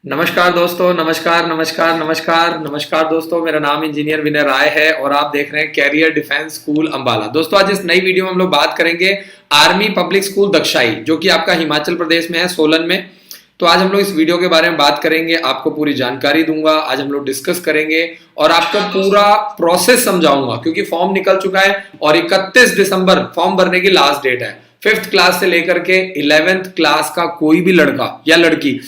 नमस्कार दोस्तों, नमस्कार नमस्कार नमस्कार नमस्कार दोस्तों। मेरा नाम इंजीनियर विनय राय है और आप देख रहे हैं कैरियर डिफेंस स्कूल अंबाला। दोस्तों, आज इस नई वीडियो में हम लोग बात करेंगे आर्मी पब्लिक स्कूल दक्षाई, जो कि आपका हिमाचल प्रदेश में है, सोलन में। तो आज हम लोग इस वीडियो के बारे में बात करेंगे, आपको पूरी जानकारी दूंगा, आज हम लोग डिस्कस करेंगे और आपको पूरा प्रोसेस समझाऊंगा, क्योंकि फॉर्म निकल चुका है और 31 दिसंबर फॉर्म भरने की लास्ट डेट है। 5th क्लास से लेकर के 11th क्लास का कोई भी लड़का या लड़की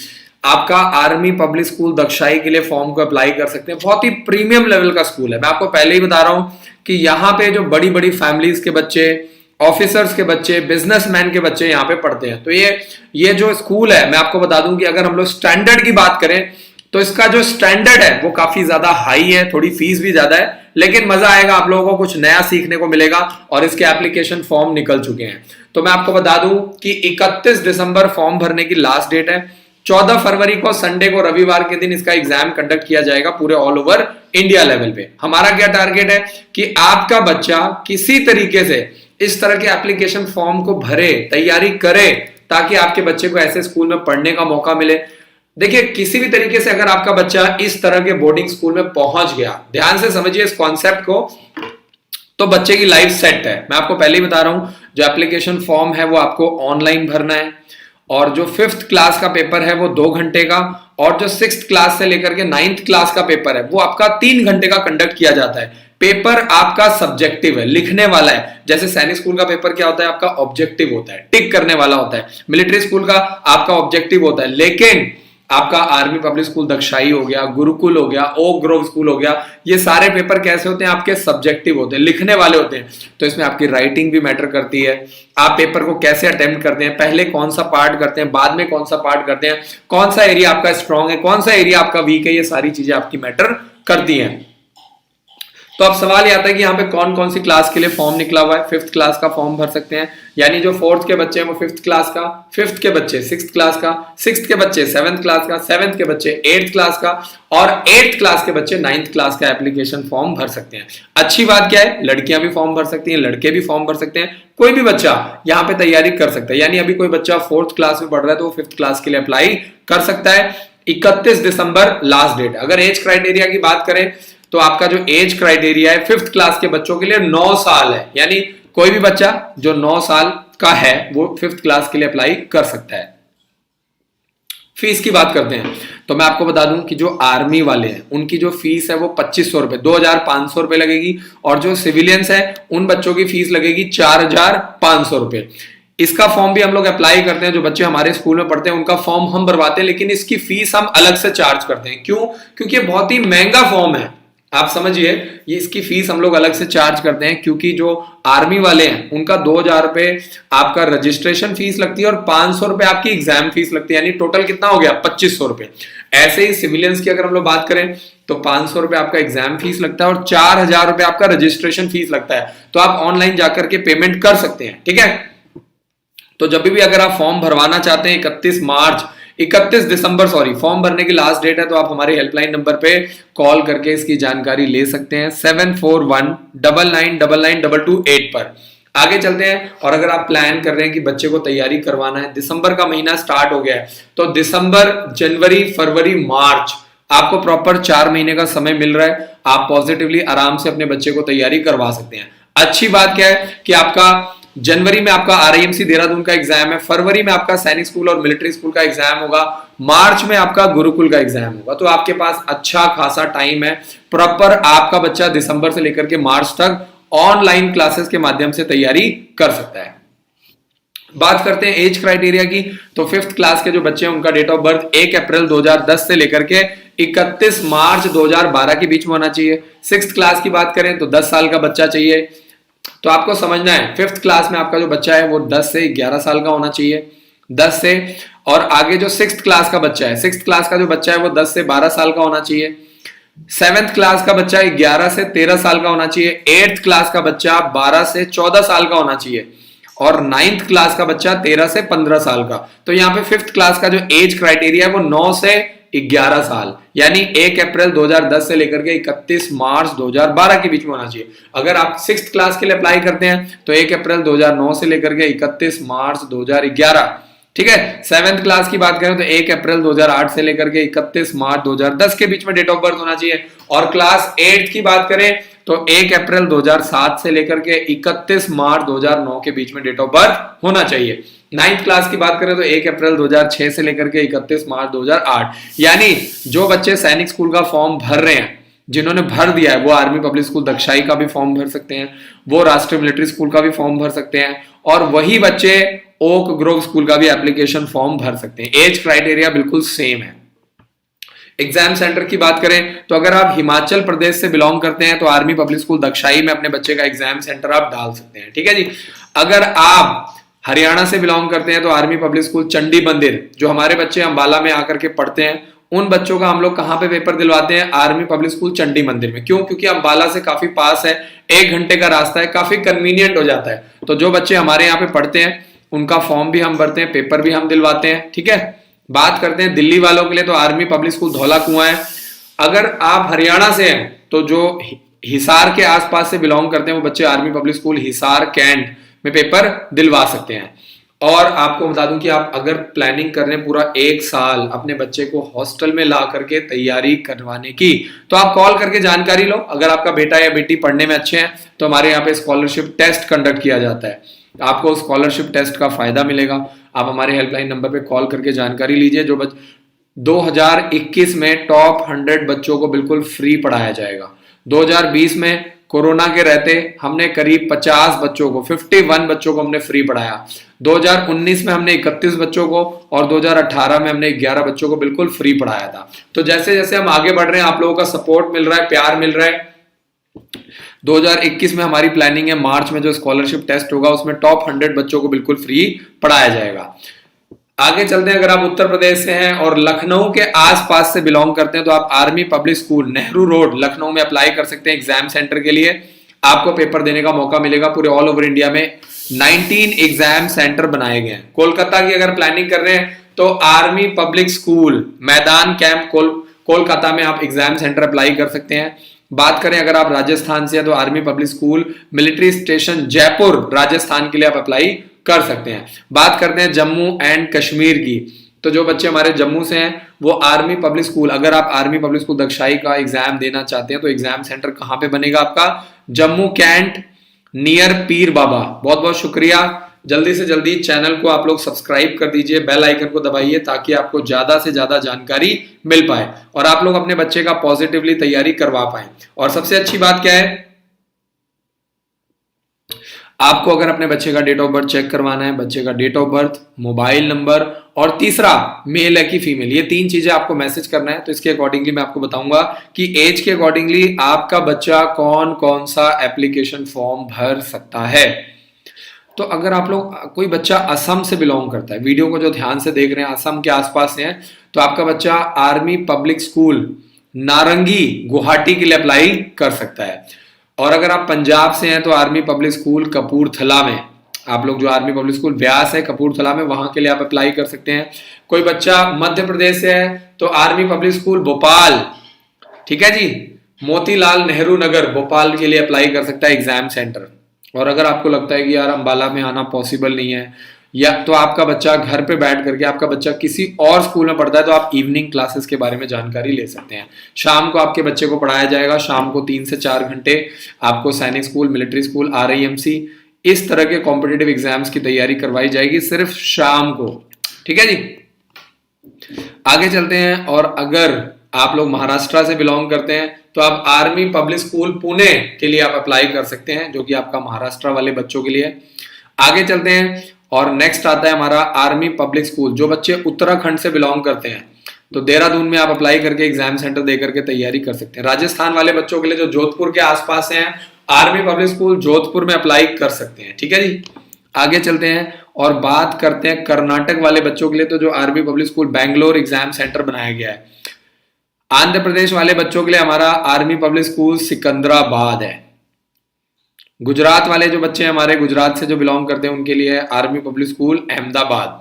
आपका आर्मी पब्लिक स्कूल दक्षाई के लिए फॉर्म को अप्लाई कर सकते हैं। बहुत ही प्रीमियम लेवल का स्कूल है। मैं आपको पहले ही बता रहा हूं कि यहाँ पे जो बड़ी बड़ी फैमिलीज के बच्चे, ऑफिसर्स के बच्चे, बिजनेसमैन के बच्चे यहाँ पे पढ़ते हैं। तो ये जो स्कूल है, मैं आपको बता दूं कि अगर हम लोग स्टैंडर्ड की बात करें तो इसका जो स्टैंडर्ड है वो काफी ज्यादा हाई है, थोड़ी फीस भी ज्यादा है, लेकिन मजा आएगा, आप लोगों को कुछ नया सीखने को मिलेगा। और इसके एप्लीकेशन फॉर्म निकल चुके हैं। तो मैं आपको बता दूं कि 31 दिसंबर फॉर्म भरने की लास्ट डेट है। 14 फरवरी को संडे को, रविवार के दिन इसका एग्जाम कंडक्ट किया जाएगा पूरे ऑल ओवर इंडिया लेवल पे। हमारा क्या टारगेट है कि आपका बच्चा किसी तरीके से इस तरह के एप्लीकेशन फॉर्म को भरे, तैयारी करे, ताकि आपके बच्चे को ऐसे स्कूल में पढ़ने का मौका मिले। देखिए, किसी भी तरीके से अगर आपका बच्चा इस तरह के बोर्डिंग स्कूल में पहुंच गया, ध्यान से समझिए इस कॉन्सेप्ट को, तो बच्चे की लाइफ सेट है। मैं आपको पहले ही बता रहा हूं, जो एप्लीकेशन फॉर्म है वो आपको ऑनलाइन भरना है, और जो 5th क्लास का पेपर है वो 2 घंटे का, और जो 6th क्लास से लेकर के 9th क्लास का पेपर है वो आपका 3 घंटे का कंडक्ट किया जाता है। पेपर आपका सब्जेक्टिव है, लिखने वाला है। जैसे सैनिक स्कूल का पेपर क्या होता है, आपका ऑब्जेक्टिव होता है, टिक करने वाला होता है। मिलिट्री स्कूल का आपका ऑब्जेक्टिव होता है। लेकिन आपका आर्मी पब्लिक स्कूल दक्षाई हो गया, गुरुकुल हो गया, ओक ग्रोव स्कूल हो गया, ये सारे पेपर कैसे होते हैं, आपके सब्जेक्टिव होते हैं, लिखने वाले होते हैं। तो इसमें आपकी राइटिंग भी मैटर करती है। आप पेपर को कैसे अटेम्प्ट करते हैं, पहले कौन सा पार्ट करते हैं, बाद में कौन सा पार्ट करते हैं, कौन सा एरिया आपका स्ट्रांग है, कौन सा एरिया आपका वीक है, ये सारी चीजें आपकी मैटर करती हैं। तो अब सवाल ये आता है कि यहाँ पे कौन कौन सी क्लास के लिए फॉर्म निकला हुआ है। 5th क्लास का फॉर्म भर सकते हैं, यानी जो 4th के बच्चे हैं वो 5th क्लास का, 5th के बच्चे 6th क्लास का, 6th के बच्चे 7th क्लास का, 7th के बच्चे 8th क्लास का, और 8th क्लास के बच्चे 9th क्लास का एप्लीकेशन फॉर्म भर सकते हैं। अच्छी बात क्या है, लड़कियां भी फॉर्म भर सकती हैं, लड़के भी फॉर्म भर सकते हैं, कोई भी बच्चा यहाँ पे तैयारी कर सकता है। यानी अभी कोई बच्चा 4th क्लास में पढ़ रहा है तो वो 5th क्लास के लिए अप्लाई कर सकता है। 31 दिसंबर लास्ट डेट। अगर एज क्राइटेरिया की बात करें तो आपका जो एज क्राइटेरिया है 5th क्लास के बच्चों के लिए 9 साल है। यानी कोई भी बच्चा जो 9 साल का है वो 5th क्लास के लिए अप्लाई कर सकता है। फीस की बात करते हैं तो मैं आपको बता दूं कि जो आर्मी वाले हैं उनकी जो फीस है वो 2500 रुपए, 2500 रुपए लगेगी, और जो सिविलियंस है उन बच्चों की फीस लगेगी 4500 रुपए। इसका फॉर्म भी हम लोग अप्लाई करते हैं, जो बच्चे हमारे स्कूल में पढ़ते हैं उनका फॉर्म हम भरवाते हैं, लेकिन इसकी फीस हम अलग से चार्ज करते हैं। क्यों? क्योंकि ये बहुत ही महंगा फॉर्म है। आप समझिए, ये इसकी फीस हम लोग अलग से चार्ज करते हैं, क्योंकि जो आर्मी वाले हैं उनका 2000 रुपए आपका रजिस्ट्रेशन फीस लगती है और 500 रुपए आपकी एग्जाम फीस लगती है। यानी टोटल कितना हो गया, 2500 रुपए। ऐसे ही सिविलियंस की अगर हम लोग बात करें तो 500 रुपए आपका एग्जाम फीस लगता है और 4000 रुपए आपका रजिस्ट्रेशन फीस लगता है। तो आप ऑनलाइन जाकर के पेमेंट कर सकते हैं, ठीक है। तो जब भी अगर आप फॉर्म भरवाना चाहते हैं 31 दिसंबर फॉर्म भरने की लास्ट डेट है, तो आप हमारे हेल्पलाइन नंबर पे कॉल करके इसकी जानकारी ले सकते हैं 7419992228 पर। आगे चलते हैं, और अगर आप प्लान कर रहे हैं कि बच्चे को तैयारी करवाना है, दिसंबर का महीना स्टार्ट हो गया है, तो दिसंबर, जनवरी, फरवरी, मार्च आपको प्रॉपर 4 महीने का समय मिल रहा है। आप पॉजिटिवली आराम से अपने बच्चे को तैयारी करवा सकते हैं। अच्छी बात क्या है कि आपका जनवरी में आपका RIMC देहरादून का एग्जाम है, फरवरी में आपका सैनिक स्कूल और मिलिट्री स्कूल का एग्जाम होगा, मार्च में आपका गुरुकुल का एग्जाम होगा। तो आपके पास अच्छा खासा टाइम है। प्रॉपर आपका बच्चा दिसंबर से लेकर के मार्च तक ऑनलाइन क्लासेस के माध्यम से तैयारी कर सकता है। बात करते हैं एज क्राइटेरिया की, तो 5th क्लास के जो बच्चे हैं उनका डेट ऑफ बर्थ 1 अप्रैल 2010 से लेकर के 31 मार्च 2012 के बीच में होना चाहिए। 6th क्लास की बात करें तो 10 साल का बच्चा चाहिए। तो आपको समझना है 5th क्लास में आपका जो बच्चा है वो 10 से 11 साल का होना चाहिए, 10 से, और आगे जो 6th क्लास का बच्चा है, 6th क्लास का जो बच्चा है वो 10 से 12 साल का होना चाहिए। 7th क्लास का बच्चा 11 से 13 साल का होना चाहिए। 8th क्लास का बच्चा 12 से 14 साल का होना चाहिए, और 9th क्लास का बच्चा 13 से 15 साल का। तो यहाँ पे 5th क्लास का जो एज क्राइटेरिया है वो 9 से 11 साल, यानी 1 अप्रैल 2010 से लेकर के 31 मार्च 2012 के बीच में होना चाहिए। अगर आप 6th क्लास के लिए अप्लाई करते हैं तो 1 अप्रैल 2009 से लेकर के 31 मार्च 2011, ठीक है। 7th क्लास की बात करें तो 1 अप्रैल 2008 से लेकर के 31 मार्च 2010 के बीच में डेट ऑफ बर्थ होना चाहिए। और क्लास 8 की बात करें तो 1 अप्रैल 2007 से लेकर के 31 मार्च 2009 के बीच में डेट ऑफ बर्थ होना चाहिए। 9th क्लास की बात करें तो 1 अप्रैल 2006 से लेकर के 31 मार्च 2008। यानी जो बच्चे सैनिक स्कूल का फॉर्म भर रहे हैं, जिन्होंने भर दिया है, वो आर्मी पब्लिक स्कूल दक्षाई का भी फॉर्म भर सकते हैं, वो राष्ट्रीय मिलिट्री स्कूल का भी फॉर्म भर सकते हैं, और वही बच्चे ओक ग्रोव स्कूल का भी एप्लीकेशन फॉर्म भर सकते हैं। एज क्राइटेरिया बिल्कुल सेम है। एग्जाम सेंटर की बात करें तो अगर आप हिमाचल प्रदेश से बिलोंग करते हैं तो आर्मी पब्लिक स्कूल दक्षाई में अपने बच्चे का एग्जाम सेंटर आप डाल सकते हैं। ठीक है जी। अगर आप हरियाणा से बिलोंग करते हैं तो आर्मी पब्लिक स्कूल चंडी मंदिर, जो हमारे बच्चे अंबाला में आकर के पढ़ते हैं, उन बच्चों का हम लोग कहां पे पेपर दिलवाते हैं? आर्मी पब्लिक स्कूल चंडी मंदिर में। क्यों? क्योंकि अंबाला से काफी पास है, 1 घंटे का रास्ता है, काफी कन्वीनियंट हो जाता है। तो जो बच्चे हमारे यहाँ पे पढ़ते हैं उनका फॉर्म भी हम भरते हैं, पेपर भी हम दिलवाते हैं। ठीक है। बात करते हैं दिल्ली वालों के लिए तो आर्मी पब्लिक स्कूल धौला कुआं है। अगर आप हरियाणा से हैं तो जो हिसार के आसपास से बिलोंग करते हैं वो बच्चे army public school Hisar cantt में पेपर दिलवा सकते हैं। और आपको बता दूं कि आप अगर प्लानिंग कर रहे हैं पूरा 1 साल अपने बच्चे को हॉस्टल में ला करके तैयारी करवाने की, तो आप कॉल करके जानकारी लो। अगर आपका बेटा या बेटी पढ़ने में अच्छे हैं तो हमारे यहाँ पे स्कॉलरशिप टेस्ट कंडक्ट किया जाता है, आपको स्कॉलरशिप टेस्ट का फायदा मिलेगा। आप हमारे हेल्पलाइन नंबर पे कॉल करके जानकारी लीजिए। जो 2021 में टॉप 100 बच्चों को बिल्कुल फ्री पढ़ाया जाएगा। 2020 में कोरोना के रहते हमने करीब 50 बच्चों को, 51 बच्चों को हमने फ्री पढ़ाया। 2019 में हमने 31 बच्चों को और 2018 में हमने 11 बच्चों को बिल्कुल फ्री पढ़ाया था। तो जैसे जैसे हम आगे बढ़ रहे हैं आप लोगों का सपोर्ट मिल रहा है, प्यार मिल रहा है। 2021 में हमारी प्लानिंग है मार्च में जो स्कॉलरशिप टेस्ट होगा उसमें टॉप 100 बच्चों को बिल्कुल फ्री पढ़ाया जाएगा। आगे चलते हैं। अगर आप उत्तर प्रदेश से हैं और लखनऊ के आसपास से बिलोंग करते हैं तो आप army public school Nehru road Lucknow में अप्लाई कर सकते हैं एग्जाम सेंटर के लिए। आपको पेपर देने का मौका मिलेगा। पूरे ऑल ओवर इंडिया में 19 एग्जाम सेंटर बनाए गए हैं। कोलकाता की अगर प्लानिंग कर रहे हैं तो आर्मी पब्लिक स्कूल मैदान कैंप कोलकाता में आप एग्जाम सेंटर अप्लाई कर सकते हैं। बात करें अगर आप राजस्थान से हैं तो army public school military station Jaipur Rajasthan के लिए आप अप्लाई कर सकते हैं। बात करते हैं जम्मू एंड कश्मीर की, तो जो बच्चे हमारे जम्मू से हैं वो आर्मी पब्लिक स्कूल, अगर आप आर्मी पब्लिक स्कूल दक्षाई का एग्जाम देना चाहते हैं तो एग्जाम सेंटर कहां पे बनेगा आपका? जम्मू कैंट नियर पीर बाबा। बहुत बहुत शुक्रिया। जल्दी से जल्दी चैनल को आप लोग सब्सक्राइब कर दीजिए, बेल आइकन को दबाइए ताकि आपको ज्यादा से ज्यादा जानकारी मिल पाए और आप लोग अपने बच्चे का पॉजिटिवली तैयारी करवा पाए। और सबसे अच्छी बात क्या है, आपको अगर अपने बच्चे का डेट ऑफ बर्थ चेक करवाना है, बच्चे का date of birth, mobile number और तीसरा मेल है कि फीमेल, ये 3 चीजें आपको मैसेज करना है। तो इसके अकॉर्डिंगली मैं आपको बताऊंगा कि एज के अकॉर्डिंगली आपका बच्चा कौन कौन सा एप्लीकेशन फॉर्म भर सकता है। तो अगर आप लोग, कोई बच्चा असम से बिलोंग करता है, वीडियो को जो ध्यान से देख रहे हैं असम के आसपास से हैं, तो आपका बच्चा आर्मी पब्लिक स्कूल नारंगी गुवाहाटी के लिए अप्लाई कर सकता है। और अगर आप पंजाब से हैं तो आर्मी पब्लिक स्कूल कपूरथला में, आप लोग जो आर्मी पब्लिक स्कूल व्यास है कपूरथला में, वहां के लिए आप अप्लाई कर सकते हैं। कोई बच्चा मध्य प्रदेश से है तो आर्मी पब्लिक स्कूल भोपाल, ठीक है जी, मोतीलाल नेहरू नगर भोपाल के लिए अप्लाई कर सकता है एग्जाम सेंटर। और अगर आपको लगता है कि यार अंबाला में आना पॉसिबल नहीं है, या तो आपका बच्चा घर पे बैठ करके, आपका बच्चा किसी और स्कूल में पढ़ता है तो आप इवनिंग क्लासेस के बारे में जानकारी ले सकते हैं। शाम को आपके बच्चे को पढ़ाया जाएगा, शाम को 3 से 4 घंटे आपको सैनिक स्कूल, मिलिट्री स्कूल, RIMC इस तरह के कॉम्पिटिटिव एग्जाम्स की तैयारी करवाई जाएगी सिर्फ शाम को। ठीक है जी। आगे चलते हैं। और अगर आप लोग महाराष्ट्र से बिलोंग करते हैं तो आप आर्मी पब्लिक स्कूल पुणे के लिए आप अप्लाई कर सकते हैं, जो कि आपका महाराष्ट्र वाले बच्चों के लिए। आगे चलते हैं और नेक्स्ट आता है हमारा आर्मी पब्लिक स्कूल। जो बच्चे उत्तराखंड से बिलोंग करते हैं तो देहरादून में आप अप्लाई करके एग्जाम सेंटर दे करके तैयारी कर सकते हैं। राजस्थान वाले बच्चों के लिए जो जोधपुर के आसपास हैं, आर्मी पब्लिक स्कूल जोधपुर में अप्लाई कर सकते हैं। ठीक है जी। आगे चलते हैं और बात करते हैं कर्नाटक वाले बच्चों के लिए, तो जो army public school Bangalore exam centre बनाया गया है। आंध्र प्रदेश वाले बच्चों के लिए हमारा आर्मी पब्लिक स्कूल सिकंदराबाद है। गुजरात वाले जो बच्चे हैं हमारे, गुजरात से जो बिलोंग करते हैं, उनके लिए आर्मी पब्लिक स्कूल अहमदाबाद।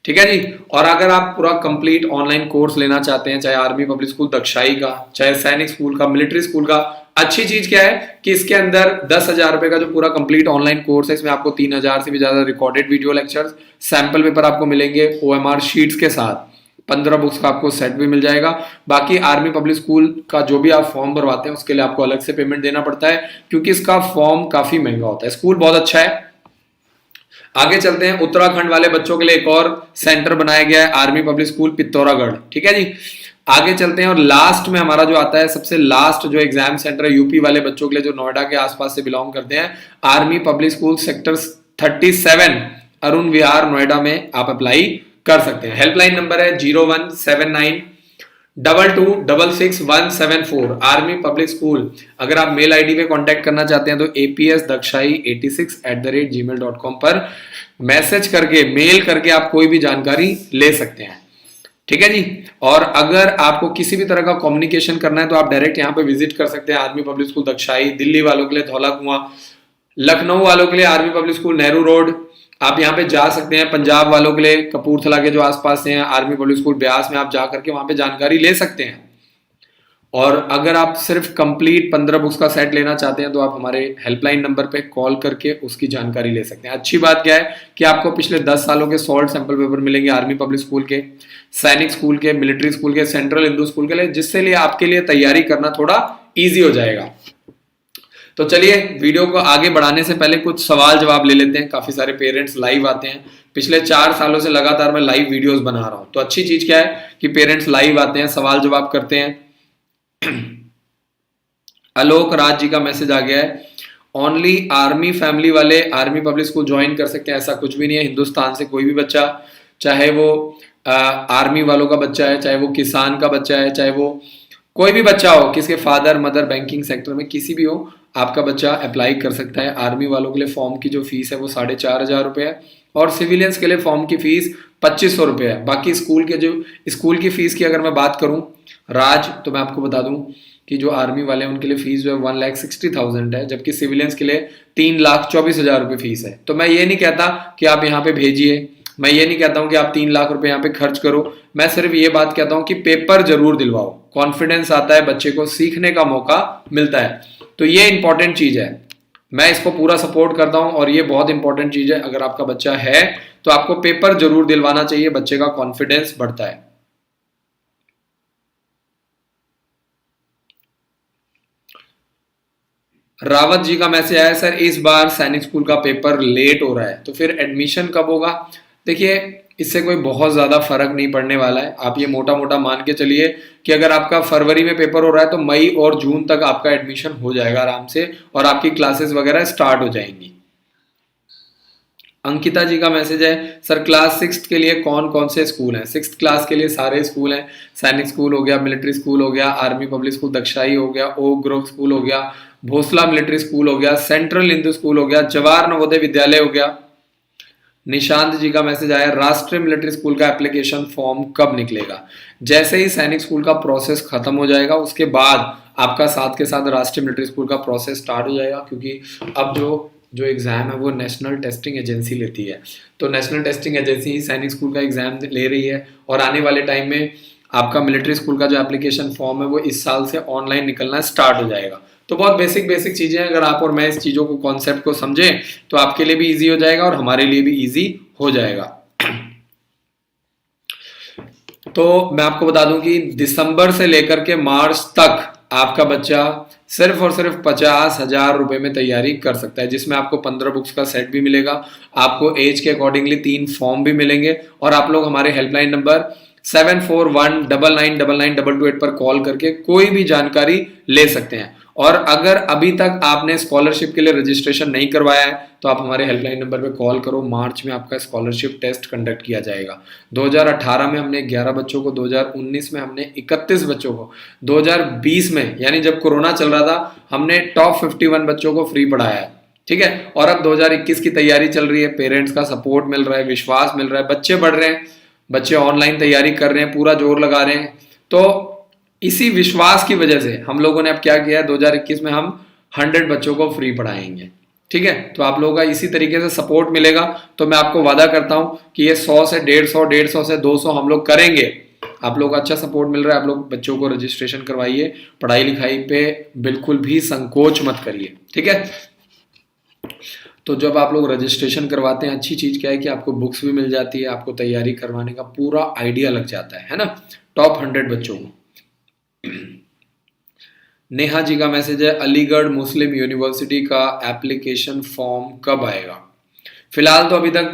ठीक है जी। और अगर आप पूरा कंप्लीट ऑनलाइन कोर्स लेना चाहते हैं, चाहे आर्मी पब्लिक स्कूल दक्षाई का, चाहे सैनिक स्कूल का, मिलिट्री स्कूल का, अच्छी चीज क्या है कि इसके अंदर 10,000 रुपए का जो पूरा कंप्लीट ऑनलाइन कोर्स है, इसमें आपको 3,000 से भी ज्यादा recorded video lectures, sample paper आपको मिलेंगे OMR शीट्स के साथ, 15 बुक्स का आपको सेट भी मिल जाएगा। बाकी आर्मी पब्लिक स्कूल का जो भी आप फॉर्म भरवाते हैं उसके लिए आपको अलग से पेमेंट देना पड़ता है, क्योंकि इसका फॉर्म काफी महंगा होता है। स्कूल बहुत अच्छा है। आगे चलते हैं, उत्तराखंड वाले बच्चों के लिए एक और सेंटर बनाया गया है, आर्मी पब्लिक स्कूल पिथौरागढ़। ठीक है जी, आगे चलते हैं और लास्ट में हमारा जो आता है, सबसे लास्ट जो एग्जाम सेंटर है यूपी वाले बच्चों के लिए जो नोएडा के आसपास से बिलोंग करते हैं, Army public School sector 37 Arun Vihar Noida में आप अप्लाई कर सकते हैं। हेल्पलाइन नंबर है 017922666174 आर्मी पब्लिक स्कूल। अगर आप मेल आईडी पे कांटेक्ट करना चाहते हैं तो apsdakshayi86@gmail.com पर मैसेज करके, मेल करके आप कोई भी जानकारी ले सकते हैं। ठीक है जी। और अगर आपको किसी भी तरह का कम्युनिकेशन करना है तो आप डायरेक्ट यहाँ पे विजिट कर सकते हैं, आर्मी पब्लिक स्कूल दक्षाई। दिल्ली वालों के लिए धौला कुआं, लखनऊ वालों के लिए army public school Nehru road, आप यहाँ पे जा सकते हैं। पंजाब वालों के लिए कपूरथला के जो आसपास से हैं, आर्मी पब्लिक स्कूल ब्यास में आप जा करके वहां पे जानकारी ले सकते हैं। और अगर आप सिर्फ कंप्लीट 15 बुक्स का सेट लेना चाहते हैं तो आप हमारे हेल्पलाइन नंबर पे कॉल करके उसकी जानकारी ले सकते हैं। अच्छी बात क्या है कि आपको पिछले 10 सालों के सॉल्ट सैंपल पेपर मिलेंगे आर्मी पब्लिक स्कूल के, सैनिक स्कूल के, मिलिट्री स्कूल के, सेंट्रल हिंदू स्कूल के लिए, जिससे लिए आपके लिए तैयारी करना थोड़ा ईजी हो जाएगा। तो चलिए वीडियो को आगे बढ़ाने से पहले कुछ सवाल जवाब ले लेते हैं। काफी सारे पेरेंट्स लाइव आते हैं, पिछले 4 सालों से लगातार मैं लाइव वीडियोस बना रहा हूं। तो अच्छी चीज क्या है कि पेरेंट्स लाइव आते हैं, सवाल जवाब करते हैं। आलोक राज जी का मैसेज आ गया है, ओनली आर्मी फैमिली वाले आर्मी पब्लिक स्कूल ज्वाइन कर सकते हैं। ऐसा कुछ भी नहीं है, हिंदुस्तान से कोई भी बच्चा, चाहे वो आर्मी वालों का बच्चा है, चाहे वो किसान का बच्चा है, चाहे वो कोई भी बच्चा हो, किसके फादर मदर बैंकिंग सेक्टर में किसी भी हो, आपका बच्चा अप्लाई कर सकता है। आर्मी वालों के लिए फॉर्म की जो फीस है वो 4,500 रुपये है और सिविलियंस के लिए फॉर्म की फीस 2,500 रुपये है। बाकी स्कूल की फीस की अगर मैं बात करूं राज, तो मैं आपको बता दूं कि जो आर्मी वाले हैं उनके लिए फीस जो है 1,60,000 है, जबकि सिविलियंस के लिए 3,24,000 रुपये फीस है। तो मैं ये नहीं कहता कि आप यहाँ पे भेजिए, मैं ये नहीं कहता हूँ कि आप 3 लाख रुपए यहाँ पे खर्च करो, मैं सिर्फ ये बात कहता हूँ कि पेपर जरूर दिलवाओ। कॉन्फिडेंस आता है, बच्चे को सीखने का मौका मिलता है, तो ये इंपॉर्टेंट चीज है। मैं इसको पूरा सपोर्ट करता हूं और ये बहुत इंपॉर्टेंट चीज है। अगर आपका बच्चा है तो आपको पेपर जरूर दिलवाना चाहिए, बच्चे का कॉन्फिडेंस बढ़ता है। रावत जी का मैसेज आया, सर इस बार सैनिक स्कूल का पेपर लेट हो रहा है तो फिर एडमिशन कब होगा? देखिए, इससे कोई बहुत ज्यादा फर्क नहीं पड़ने वाला है। आप ये मोटा मोटा मान के चलिए कि अगर आपका फरवरी में पेपर हो रहा है तो मई और जून तक आपका एडमिशन हो जाएगा आराम से और आपकी क्लासेस वगैरह स्टार्ट हो जाएंगी। अंकिता जी का मैसेज है, सर क्लास 6 के लिए कौन कौन से स्कूल हैं? 6th क्लास के लिए सारे स्कूल हैं। सैनिक स्कूल हो गया, मिलिट्री स्कूल हो गया, आर्मी पब्लिक स्कूल दक्षाई हो गया, ओक ग्रोव स्कूल हो गया, भोसला मिलिट्री स्कूल हो गया, सेंट्रल हिंदू स्कूल हो गया, जवाहर नवोदय विद्यालय हो गया। निशांत जी का मैसेज आया, राष्ट्रीय मिलिट्री स्कूल का एप्लीकेशन फॉर्म कब निकलेगा? जैसे ही सैनिक स्कूल का प्रोसेस खत्म हो जाएगा उसके बाद आपका साथ के साथ राष्ट्रीय मिलिट्री स्कूल का प्रोसेस स्टार्ट हो जाएगा, क्योंकि अब जो एग्जाम है वो नेशनल टेस्टिंग एजेंसी लेती है। तो नेशनल टेस्टिंग एजेंसी ही सैनिक स्कूल का एग्जाम ले रही है और आने वाले टाइम में आपका मिलिट्री स्कूल का जो एप्लीकेशन फॉर्म है वो इस साल से ऑनलाइन निकलना स्टार्ट हो जाएगा। तो बहुत बेसिक चीजें हैं, अगर आप और मैं इस चीजों को कॉन्सेप्ट को समझें तो आपके लिए भी इजी हो जाएगा और हमारे लिए भी इजी हो जाएगा। तो मैं आपको बता दूं कि दिसंबर से लेकर के मार्च तक आपका बच्चा सिर्फ और सिर्फ 50,000 रुपए में तैयारी कर सकता है, जिसमें आपको 15 बुक्स का सेट भी मिलेगा, आपको एज के अकॉर्डिंगली 3 फॉर्म भी मिलेंगे और आप लोग हमारे हेल्पलाइन नंबर 7419992228 पर कॉल करके कोई भी जानकारी ले सकते हैं। और अगर अभी तक आपने स्कॉलरशिप के लिए रजिस्ट्रेशन नहीं करवाया है तो आप हमारे हेल्पलाइन नंबर पे कॉल करो। मार्च में आपका स्कॉलरशिप टेस्ट कंडक्ट किया जाएगा। 2018 में हमने 11 बच्चों को, 2019 में हमने 31 बच्चों को, 2020 में यानी जब कोरोना चल रहा था हमने टॉप 51 बच्चों को फ्री पढ़ाया है। ठीक है, और अब 2021 की तैयारी चल रही है, पेरेंट्स का सपोर्ट मिल रहा है, विश्वास मिल रहा है, बच्चे बढ़ रहे हैं, बच्चे ऑनलाइन तैयारी कर रहे हैं, पूरा जोर लगा रहे हैं। तो इसी विश्वास की वजह से हम लोगों ने अब क्या किया है, 2021 में हम 100 बच्चों को फ्री पढ़ाएंगे। ठीक है, तो आप लोगों का इसी तरीके से सपोर्ट मिलेगा तो मैं आपको वादा करता हूं कि ये 100 से 150, 150 से 200 हम लोग करेंगे आप लोग का अच्छा सपोर्ट मिल रहा है, आप लोग बच्चों को रजिस्ट्रेशन करवाइए, पढ़ाई लिखाई पे बिल्कुल भी संकोच मत करिए, ठीक है। तो जब आप लोग रजिस्ट्रेशन करवाते हैं, अच्छी चीज़ क्या है कि आपको बुक्स भी मिल जाती है, आपको तैयारी करवाने का पूरा आइडिया लग जाता है ना। टॉप 100 बच्चों को। नेहा जी का मैसेज है, अलीगढ़ मुस्लिम यूनिवर्सिटी का एप्लीकेशन फॉर्म कब आएगा? फिलहाल तो अभी तक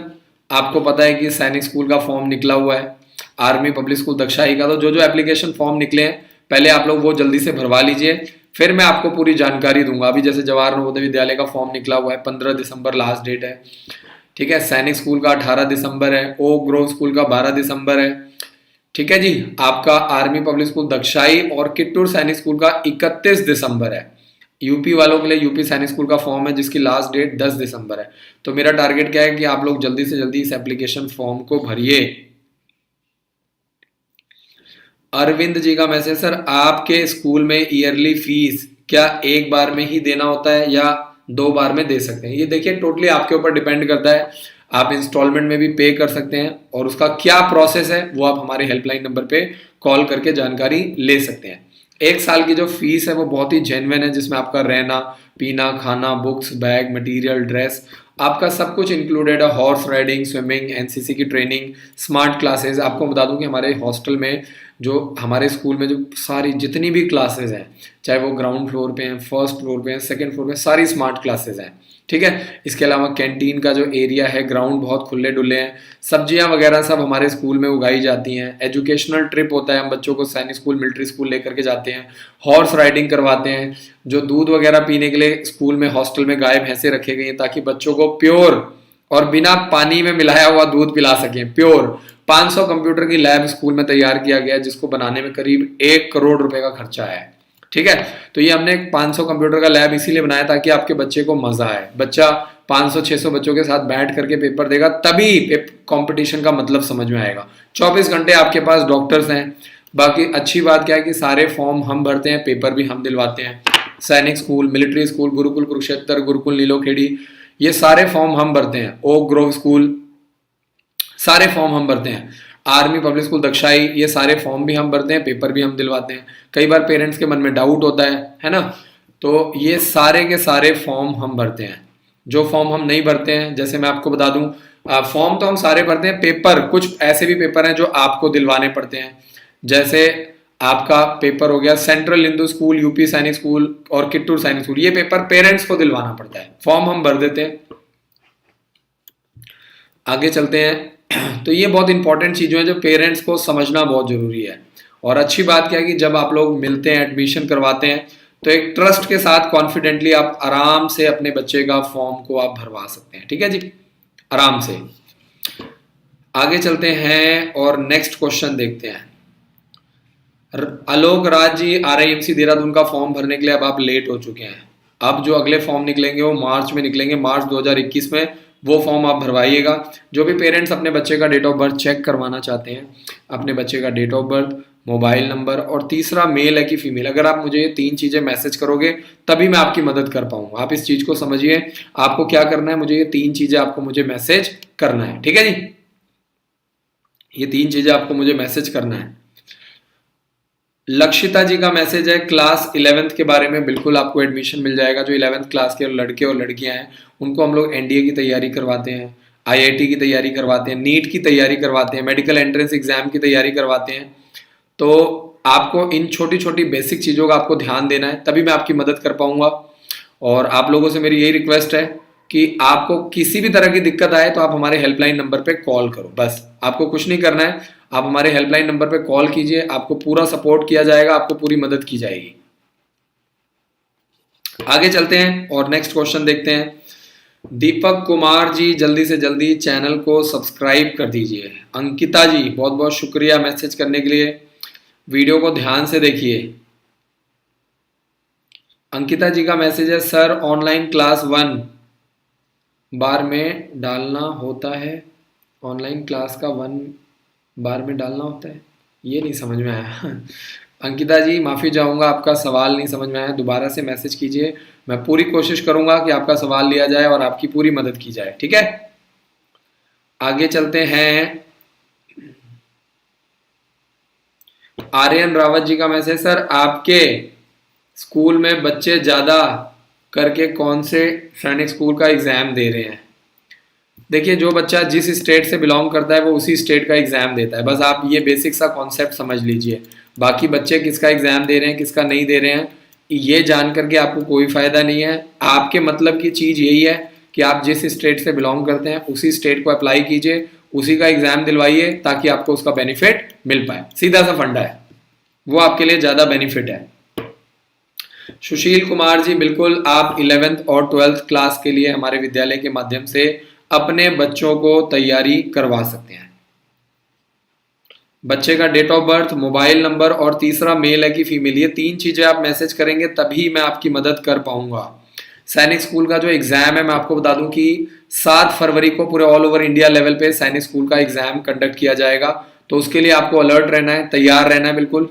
आपको पता है कि सैनिक स्कूल का फॉर्म निकला हुआ है, आर्मी पब्लिक स्कूल दक्षाई का। तो जो जो एप्लीकेशन फॉर्म निकले हैं पहले आप लोग वो जल्दी से भरवा लीजिए, फिर मैं आपको पूरी जानकारी दूंगा। अभी जैसे जवाहर नवोदय विद्यालय का फॉर्म निकला हुआ है, 15 दिसंबर लास्ट डेट है, ठीक है। सैनिक स्कूल का 18 दिसंबर है, ओक ग्रोव स्कूल का 12 दिसंबर है, ठीक है जी। आपका आर्मी पब्लिक स्कूल दक्षाई और किट्टूर सैनिक स्कूल का 31 दिसंबर है। यूपी वालों के लिए यूपी सैनिक स्कूल का फॉर्म है जिसकी लास्ट डेट 10 दिसंबर है। तो मेरा टारगेट क्या है कि आप लोग जल्दी से जल्दी इस एप्लीकेशन फॉर्म को भरिए। अरविंद जी का मैसेज, सर आपके स्कूल में ईयरली फीस क्या एक बार में ही देना होता है या 2 बार में दे सकते हैं? ये देखिए टोटली आपके ऊपर डिपेंड करता है, आप इंस्टॉलमेंट में भी पे कर सकते हैं और उसका क्या प्रोसेस है वो आप हमारे हेल्पलाइन नंबर पे कॉल करके जानकारी ले सकते हैं। 1 साल की जो फीस है वो बहुत ही जेन्युइन है, जिसमें आपका रहना पीना खाना बुक्स बैग मटेरियल ड्रेस आपका सब कुछ इंक्लूडेड है। हॉर्स राइडिंग स्विमिंग एनसीसी की ट्रेनिंग स्मार्ट क्लासेस। आपको बता दूं कि हमारे हॉस्टल में जो हमारे स्कूल में जो सारी जितनी भी क्लासेस हैं, चाहे वो ग्राउंड फ्लोर पे हैं, फर्स्ट फ्लोर पे हैं, सेकंड फ्लोर पे, सारी स्मार्ट क्लासेस हैं, ठीक है। इसके अलावा कैंटीन का जो एरिया है, ग्राउंड बहुत खुले डुले हैं, सब्जियां वगैरह सब हमारे स्कूल में उगाई जाती हैं। एजुकेशनल ट्रिप होता है, हम बच्चों को सैनिक स्कूल मिलिट्री स्कूल लेकर के जाते हैं, हॉर्स राइडिंग करवाते हैं। जो दूध वगैरह पीने के लिए स्कूल में हॉस्टल में गाय भैंसे रखे गए हैं ताकि बच्चों को प्योर और बिना पानी में मिलाया हुआ दूध पिला सकें, प्योर। 500 कंप्यूटर की लैब स्कूल में तैयार किया गया है जिसको बनाने में करीब 1 करोड़ रुपए का खर्चा है, ठीक है। तो ये हमने 500 कंप्यूटर का लैब इसीलिए बनाया ताकि आपके बच्चे को मजा आए। बच्चा 500-600 बच्चों के साथ बैठ करके पेपर देगा तभी कंपटीशन का मतलब समझ में आएगा। 24 घंटे आपके पास डॉक्टर्स हैं। बाकी अच्छी बात क्या है कि सारे फॉर्म हम भरते हैं, पेपर भी हम दिलवाते हैं। सैनिक school military school Gurukul Kurukshetra Gurukul Nilokheri ये सारे फॉर्म हम भरते हैं। ओक ग्रोव स्कूल सारे फॉर्म हम भरते हैं। आर्मी पब्लिक स्कूल दक्षाई ये सारे फॉर्म भी हम भरते हैं, पेपर भी हम दिलवाते हैं। कई बार पेरेंट्स के मन में डाउट होता है ना, तो ये सारे के सारे फॉर्म हम भरते हैं। जो फॉर्म हम नहीं भरते हैं, जैसे मैं आपको बता दूं, फॉर्म तो हम सारे भरते हैं, पेपर कुछ ऐसे भी पेपर हैं जो आपको दिलवाने पड़ते हैं। जैसे आपका पेपर हो गया सेंट्रल हिंदू स्कूल यूपी सैनिक स्कूल और किट्टूर सैनिक स्कूल, ये पेपर पेरेंट्स को दिलवाना पड़ता है, फॉर्म हम भर देते हैं। आगे चलते हैं। तो ये बहुत इंपॉर्टेंट चीज़ें हैं जो पेरेंट्स को समझना बहुत जरूरी है। और अच्छी बात क्या है कि जब आप लोग मिलते हैं एडमिशन करवाते हैं तो एक ट्रस्ट के साथ कॉन्फिडेंटली आप आराम से अपने बच्चे का फॉर्म को आप भरवा सकते हैं, ठीक है जी, आराम से। आगे चलते हैं और नेक्स्ट क्वेश्चन देखते हैं। आलोक राज जी, RIMC देहरादून का फॉर्म भरने के लिए अब आप लेट हो चुके हैं। अब जो अगले फॉर्म निकलेंगे वो मार्च में निकलेंगे, मार्च 2021 में वो फॉर्म आप भरवाइएगा। जो भी पेरेंट्स अपने बच्चे का डेट ऑफ बर्थ चेक करवाना चाहते हैं, अपने बच्चे का date of birth mobile number और तीसरा मेल है कि फीमेल, अगर आप मुझे ये 3 चीज़ें मैसेज करोगे तभी मैं आपकी मदद कर पाऊंगा। आप इस चीज़ को समझिए, आपको क्या करना है, मुझे ये 3 चीज़ें आपको मुझे मैसेज करना है, ठीक है जी। ये 3 चीज़ें आपको मुझे मैसेज करना है। लक्षिता जी का मैसेज है, क्लास 11th के बारे में बिल्कुल आपको एडमिशन मिल जाएगा। जो 11th क्लास के लड़के और लड़कियां हैं उनको हम लोग NDA की तैयारी करवाते हैं, IIT की तैयारी करवाते हैं, नीट की तैयारी करवाते हैं, मेडिकल एंट्रेंस एग्जाम की तैयारी करवाते हैं। तो आपको इन छोटी छोटी बेसिक चीज़ों का आपको ध्यान देना है, तभी मैं आपकी मदद कर पाऊंगा। और आप लोगों से मेरी यही रिक्वेस्ट है कि आपको किसी भी तरह की दिक्कत आए तो आप हमारे हेल्पलाइन नंबर पे कॉल करो, बस आपको कुछ नहीं करना है, आप हमारे हेल्पलाइन नंबर पे कॉल कीजिए, आपको पूरा सपोर्ट किया जाएगा, आपको पूरी मदद की जाएगी। आगे चलते हैं और नेक्स्ट क्वेश्चन देखते हैं। दीपक कुमार जी, जल्दी से जल्दी चैनल को सब्सक्राइब कर दीजिए। अंकिता जी, बहुत बहुत शुक्रिया मैसेज करने के लिए, वीडियो को ध्यान से देखिए। अंकिता जी का मैसेज है, सर ऑनलाइन क्लास 1 बार में डालना होता है, ऑनलाइन क्लास का 1 बार में डालना होता है, ये नहीं समझ में आया। अंकिता जी माफ़ी चाहूँगा, आपका सवाल नहीं समझ में आया, दोबारा से मैसेज कीजिए, मैं पूरी कोशिश करूँगा कि आपका सवाल लिया जाए और आपकी पूरी मदद की जाए, ठीक है। आगे चलते हैं। आर्यन रावत जी का मैसेज, सर आपके स्कूल में बच्चे ज़्यादा करके कौन से सैनिक स्कूल का एग्ज़ाम दे रहे हैं? देखिए, जो बच्चा जिस स्टेट से बिलोंग करता है वो उसी स्टेट का एग्ज़ाम देता है, बस आप ये बेसिक सा कॉन्सेप्ट समझ लीजिए। बाकी बच्चे किसका एग्ज़ाम दे रहे हैं किसका नहीं दे रहे हैं ये जान करके आपको कोई फ़ायदा नहीं है। आपके मतलब की चीज़ यही है कि आप जिस स्टेट से बिलोंग करते हैं उसी स्टेट को अप्लाई कीजिए, उसी का एग्ज़ाम दिलवाइए ताकि आपको उसका बेनिफिट मिल पाए। सीधा सा फंडा है, वो आपके लिए ज़्यादा बेनिफिट है। सुशील कुमार जी, बिल्कुल आप 11th और 12th क्लास के लिए हमारे विद्यालय के माध्यम से अपने बच्चों को तैयारी करवा सकते हैं। बच्चे का date of birth, mobile number और तीसरा मेल है कि फीमेल, ये 3 चीजें आप मैसेज करेंगे तभी मैं आपकी मदद कर पाऊंगा। सैनिक स्कूल का जो एग्जाम है मैं आपको बता दूं कि 7 फरवरी को पूरे ऑल ओवर इंडिया लेवल पे सैनिक स्कूल का एग्जाम कंडक्ट किया जाएगा, तो उसके लिए आपको अलर्ट रहना है, तैयार रहना है बिल्कुल।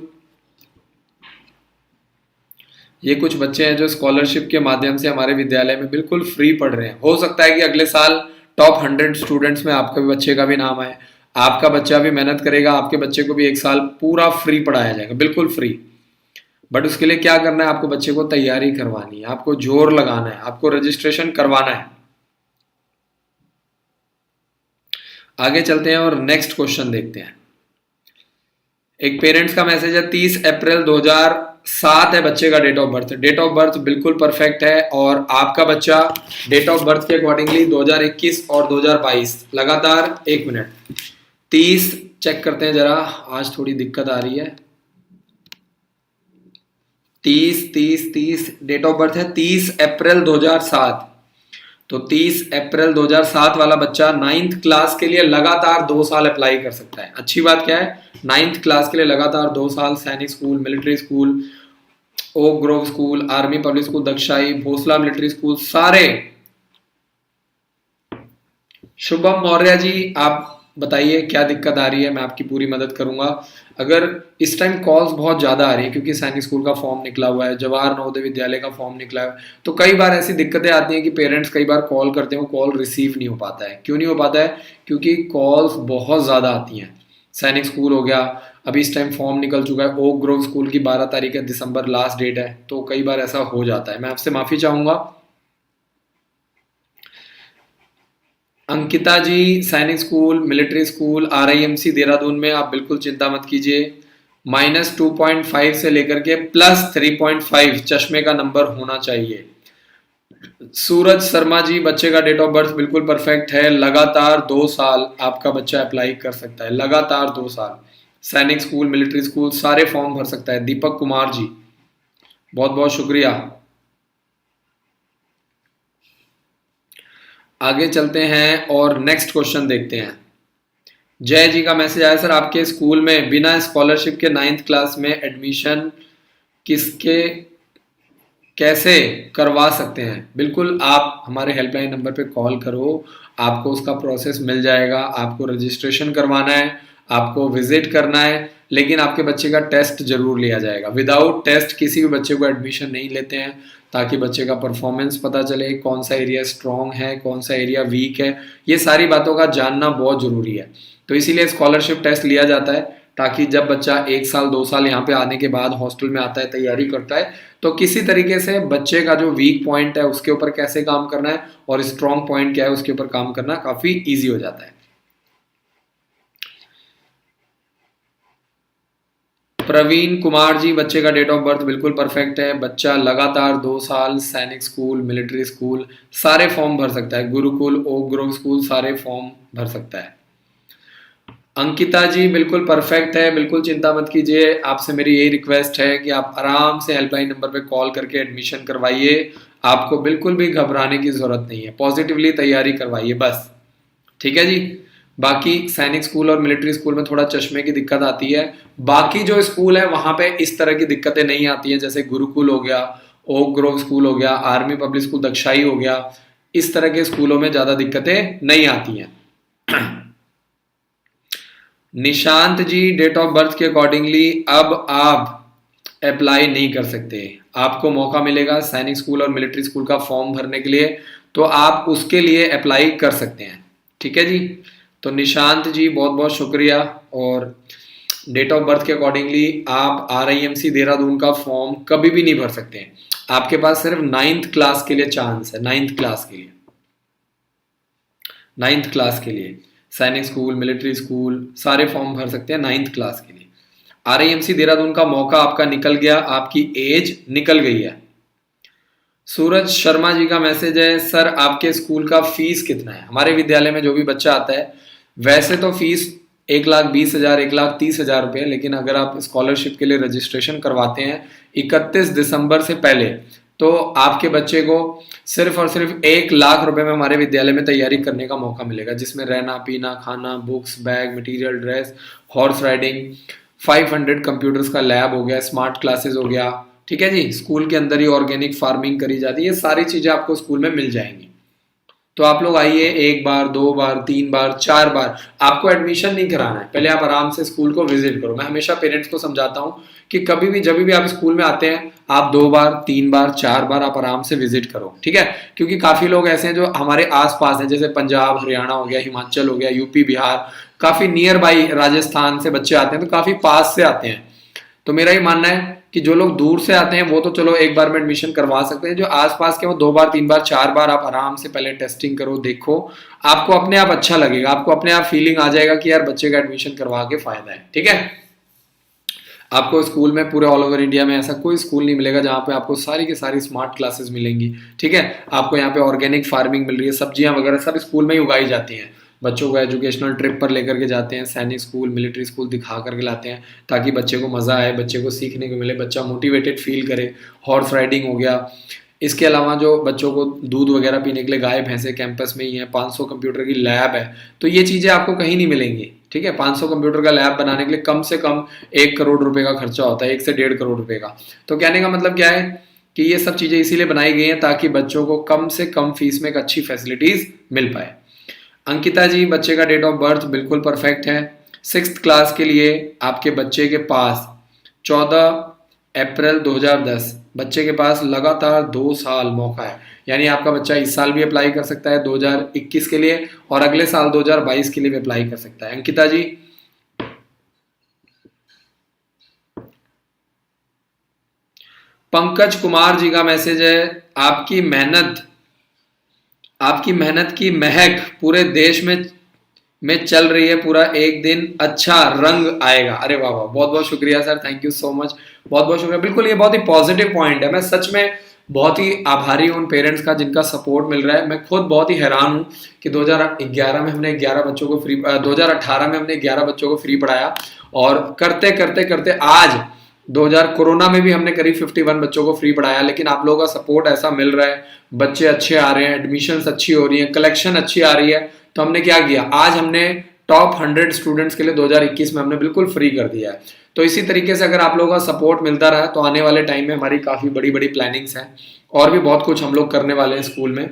ये कुछ बच्चे हैं जो स्कॉलरशिप के माध्यम से हमारे विद्यालय में बिल्कुल फ्री पढ़ रहे हैं। हो सकता है कि अगले साल टॉप 100 स्टूडेंट्स में आपका भी बच्चे का भी नाम आए, आपका बच्चा भी मेहनत करेगा, आपके बच्चे को भी 1 साल पूरा फ्री पढ़ाया जाएगा, बिल्कुल फ्री। बट उसके लिए क्या करना है, आपको बच्चे को तैयारी करवानी है, आपको जोर लगाना है, आपको रजिस्ट्रेशन करवाना है। आगे चलते हैं और नेक्स्ट क्वेश्चन देखते हैं। एक पेरेंट्स का मैसेज है, 30 अप्रैल 2007 है बच्चे का date of birth. Date of birth बिल्कुल परफेक्ट है और आपका बच्चा डेट ऑफ बर्थ के अकॉर्डिंगली 2021 और 2022 लगातार, 1 मिनट, 30 चेक करते हैं जरा, आज थोड़ी दिक्कत आ रही है। 30 डेट ऑफ बर्थ है 30 अप्रैल 2007, तो 30 अप्रैल 2007 वाला बच्चा 9th क्लास के लिए लगातार 2 साल अप्लाई कर सकता है। अच्छी बात क्या है, 9th क्लास के लिए लगातार 2 साल Sainik school, military school, Oak Grove School, Army public School Dagshai, Bhonsala military School, सारे। शुभम मौर्य जी, आप बताइए क्या दिक्कत आ रही है, मैं आपकी पूरी मदद करूंगा। अगर इस टाइम कॉल्स बहुत ज़्यादा आ रही है क्योंकि सैनिक स्कूल का फॉर्म निकला हुआ है, जवाहर नवोदय विद्यालय का फॉर्म निकला है, तो कई बार ऐसी दिक्कतें आती हैं कि पेरेंट्स कई बार कॉल करते हैं, कॉल रिसीव नहीं हो पाता है। क्यों नहीं हो पाता है? क्योंकि कॉल्स बहुत ज़्यादा आती हैं। सैनिक स्कूल हो गया, अभी इस टाइम फॉर्म निकल चुका है, ओक ग्रोव स्कूल की 12 तारीख है, दिसंबर लास्ट डेट है, तो कई बार ऐसा हो जाता है, मैं आपसे माफ़ी चाहूँगा। अंकिता जी, सैनिक school, military school, RIMC Dehradun में आप बिल्कुल चिंता मत कीजिए। -2.5 से लेकर के +3.5 चश्मे का नंबर होना चाहिए। सूरज शर्मा जी, बच्चे का डेट ऑफ बर्थ बिल्कुल परफेक्ट है, लगातार 2 साल आपका बच्चा अप्लाई कर सकता है, लगातार 2 साल सैनिक स्कूल, मिलिट्री स्कूल सारे फॉर्म भर सकता है। दीपक कुमार जी, बहुत बहुत शुक्रिया। आगे चलते हैं और नेक्स्ट क्वेश्चन देखते हैं। जय जी का मैसेज आया, सर आपके स्कूल में बिना स्कॉलरशिप के 9th क्लास में एडमिशन किसके कैसे करवा सकते हैं? बिल्कुल, आप हमारे हेल्पलाइन नंबर पे कॉल करो, आपको उसका प्रोसेस मिल जाएगा। आपको रजिस्ट्रेशन करवाना है, आपको विजिट करना है, लेकिन आपके बच्चे का टेस्ट जरूर लिया जाएगा। विदाउट टेस्ट किसी भी बच्चे को एडमिशन नहीं लेते हैं, ताकि बच्चे का परफॉर्मेंस पता चले, कौन सा एरिया स्ट्रॉन्ग है, कौन सा एरिया वीक है, ये सारी बातों का जानना बहुत ज़रूरी है। तो इसीलिए स्कॉलरशिप टेस्ट लिया जाता है, ताकि जब बच्चा 1 साल 2 साल यहाँ पे आने के बाद हॉस्टल में आता है, तैयारी करता है, तो किसी तरीके से बच्चे का जो वीक पॉइंट है उसके ऊपर कैसे काम करना है और स्ट्रॉन्ग पॉइंट क्या है उसके ऊपर काम करना काफ़ी ईजी हो जाता है। प्रवीण कुमार जी, बच्चे का डेट ऑफ बर्थ बिल्कुल परफेक्ट है, बच्चा लगातार 2 साल सैनिक स्कूल, मिलिट्री स्कूल सारे फॉर्म भर सकता है, गुरुकुल, ओक ग्रोव स्कूल सारे फॉर्म भर सकता है। अंकिता जी, बिल्कुल परफेक्ट है, बिल्कुल चिंता मत कीजिए। आपसे मेरी यही रिक्वेस्ट है कि आप आराम से हेल्पलाइन नंबर पे कॉल करके एडमिशन करवाइए, आपको बिल्कुल भी घबराने की जरूरत नहीं है, पॉजिटिवली तैयारी करवाइए बस, ठीक है जी। बाकी सैनिक स्कूल और मिलिट्री स्कूल में थोड़ा चश्मे की दिक्कत आती है, बाकी जो स्कूल है वहां पे इस तरह की दिक्कतें नहीं आती हैं, जैसे गुरुकुल हो गया, ओक ग्रोव स्कूल हो गया, आर्मी पब्लिक स्कूल दक्षाई हो गया, इस तरह के स्कूलों में ज्यादा दिक्कतें नहीं आती हैं। निशांत जी, डेट ऑफ बर्थ के अकॉर्डिंगली अब आप अप्लाई नहीं कर सकते, आपको मौका मिलेगा सैनिक स्कूल और मिलिट्री स्कूल का फॉर्म भरने के लिए, तो आप उसके लिए अप्लाई कर सकते हैं, ठीक है जी। तो निशांत जी बहुत बहुत शुक्रिया। और डेट ऑफ बर्थ के अकॉर्डिंगली आप RIMC देहरादून का फॉर्म कभी भी नहीं भर सकते हैं। आपके पास सिर्फ 9th क्लास के लिए चांस है, 9th क्लास के लिए, 9th क्लास के लिए सैनिक स्कूल, मिलिट्री स्कूल सारे फॉर्म भर सकते हैं 9th क्लास के लिए। RIMC देहरादून का मौका आपका निकल गया, आपकी एज निकल गई है। सूरज शर्मा जी का मैसेज है, सर आपके स्कूल का फीस कितना है? हमारे विद्यालय में जो भी बच्चा आता है, वैसे तो फीस 1,20,000 1,30,000 रुपये, लेकिन अगर आप स्कॉलरशिप के लिए रजिस्ट्रेशन करवाते हैं 31 दिसंबर से पहले, तो आपके बच्चे को सिर्फ और सिर्फ 1,00,000 रुपए में हमारे विद्यालय में तैयारी करने का मौका मिलेगा, जिसमें रहना पीना खाना, books, bag, material, dress, horse riding, 500 computers का लैब हो गया, स्मार्ट क्लासेस हो गया, ठीक है जी। स्कूल के अंदर ही ऑर्गेनिक फार्मिंग करी जाती है, ये सारी चीजें आपको स्कूल में मिल जाएंगी। तो आप लोग आइए, 1 बार 2 बार 3 बार 4 बार, आपको एडमिशन नहीं कराना है, पहले आप आराम से स्कूल को विजिट करो। मैं हमेशा पेरेंट्स को समझाता हूँ कि कभी भी जब भी आप स्कूल में आते हैं, आप 2 बार 3 बार 4 बार आप आराम से विजिट करो, ठीक है। क्योंकि काफी लोग ऐसे हैं जो हमारे आसपास हैं, जैसे पंजाब हरियाणा हो गया, हिमाचल हो गया, यूपी बिहार, काफी नियर बाई राजस्थान से बच्चे आते हैं, तो काफी पास से आते हैं। तो मेरा ये मानना है कि जो लोग दूर से आते हैं वो तो चलो एक बार में एडमिशन करवा सकते हैं, जो आसपास के वो 2 बार 3 बार 4 बार आप आराम से पहले टेस्टिंग करो, देखो, आपको अपने आप अच्छा लगेगा, आपको अपने आप फीलिंग आ जाएगा कि यार बच्चे का एडमिशन करवा के फायदा है, ठीक है। आपको स्कूल में पूरे ऑल ओवर इंडिया में ऐसा कोई स्कूल नहीं मिलेगा जहाँ पे आपको सारी की सारी स्मार्ट क्लासेस मिलेंगी, ठीक है। आपको यहाँ पे ऑर्गेनिक फार्मिंग मिल रही है, सब्जियां वगैरह सब स्कूल में ही उगाई जाती हैं। बच्चों को एजुकेशनल ट्रिप पर लेकर के जाते हैं, सैनिक स्कूल, मिलिट्री स्कूल दिखा करके लाते हैं, ताकि बच्चे को मज़ा आए, बच्चे को सीखने को मिले, बच्चा मोटिवेटेड फील करे। हॉर्स राइडिंग हो गया। इसके अलावा जो बच्चों को दूध वगैरह पीने के लिए गाय भैंसे कैंपस में ही है, 500 कंप्यूटर की लैब है, तो ये चीज़ें आपको कहीं नहीं मिलेंगी, ठीक है। 500 कंप्यूटर का लैब बनाने के लिए कम से कम 1 करोड़ रुपए का खर्चा होता है, 1 से 1.5 करोड़ रुपए का। तो कहने का मतलब क्या है कि ये सब चीज़ें इसीलिए बनाई गई हैं ताकि बच्चों को कम से कम फीस में एक अच्छी फैसिलिटीज मिल पाए। अंकिता जी, बच्चे का डेट ऑफ बर्थ बिल्कुल परफेक्ट है। 6th क्लास के लिए आपके बच्चे के पास 14 अप्रैल 2010, बच्चे के पास लगातार 2 साल मौका है, यानी आपका बच्चा इस साल भी अप्लाई कर सकता है 2021 के लिए, और अगले साल 2022 के लिए भी अप्लाई कर सकता है। अंकिता जी, पंकज कुमार जी का मैसेज है, आपकी मेहनत की महक पूरे देश में चल रही है, पूरा एक दिन अच्छा रंग आएगा। अरे वाह वाह, बहुत बहुत शुक्रिया sir, thank you so much, बहुत बहुत शुक्रिया। बिल्कुल ये बहुत ही पॉजिटिव पॉइंट है, मैं सच में बहुत ही आभारी हूँ उन पेरेंट्स का जिनका सपोर्ट मिल रहा है। मैं खुद बहुत ही हैरान हूँ कि 2011 में हमने 11 बच्चों को फ्री 2018 में हमने 11 बच्चों को फ्री पढ़ाया, और करते करते करते आज 2000 कोरोना में भी हमने करीब 51 बच्चों को फ्री पढ़ाया। लेकिन आप लोगों का सपोर्ट ऐसा मिल रहा है, बच्चे अच्छे आ रहे हैं, एडमिशन्स अच्छी हो रही है, कलेक्शन अच्छी आ रही है, तो हमने क्या किया, आज हमने टॉप 100 स्टूडेंट्स के लिए 2021 में हमने बिल्कुल फ्री कर दिया है। तो इसी तरीके से अगर आप लोगों का सपोर्ट मिलता रहा तो आने वाले टाइम में हमारी काफ़ी बड़ी बड़ी प्लानिंग्स हैं, और भी बहुत कुछ हम लोग करने वाले हैं स्कूल में।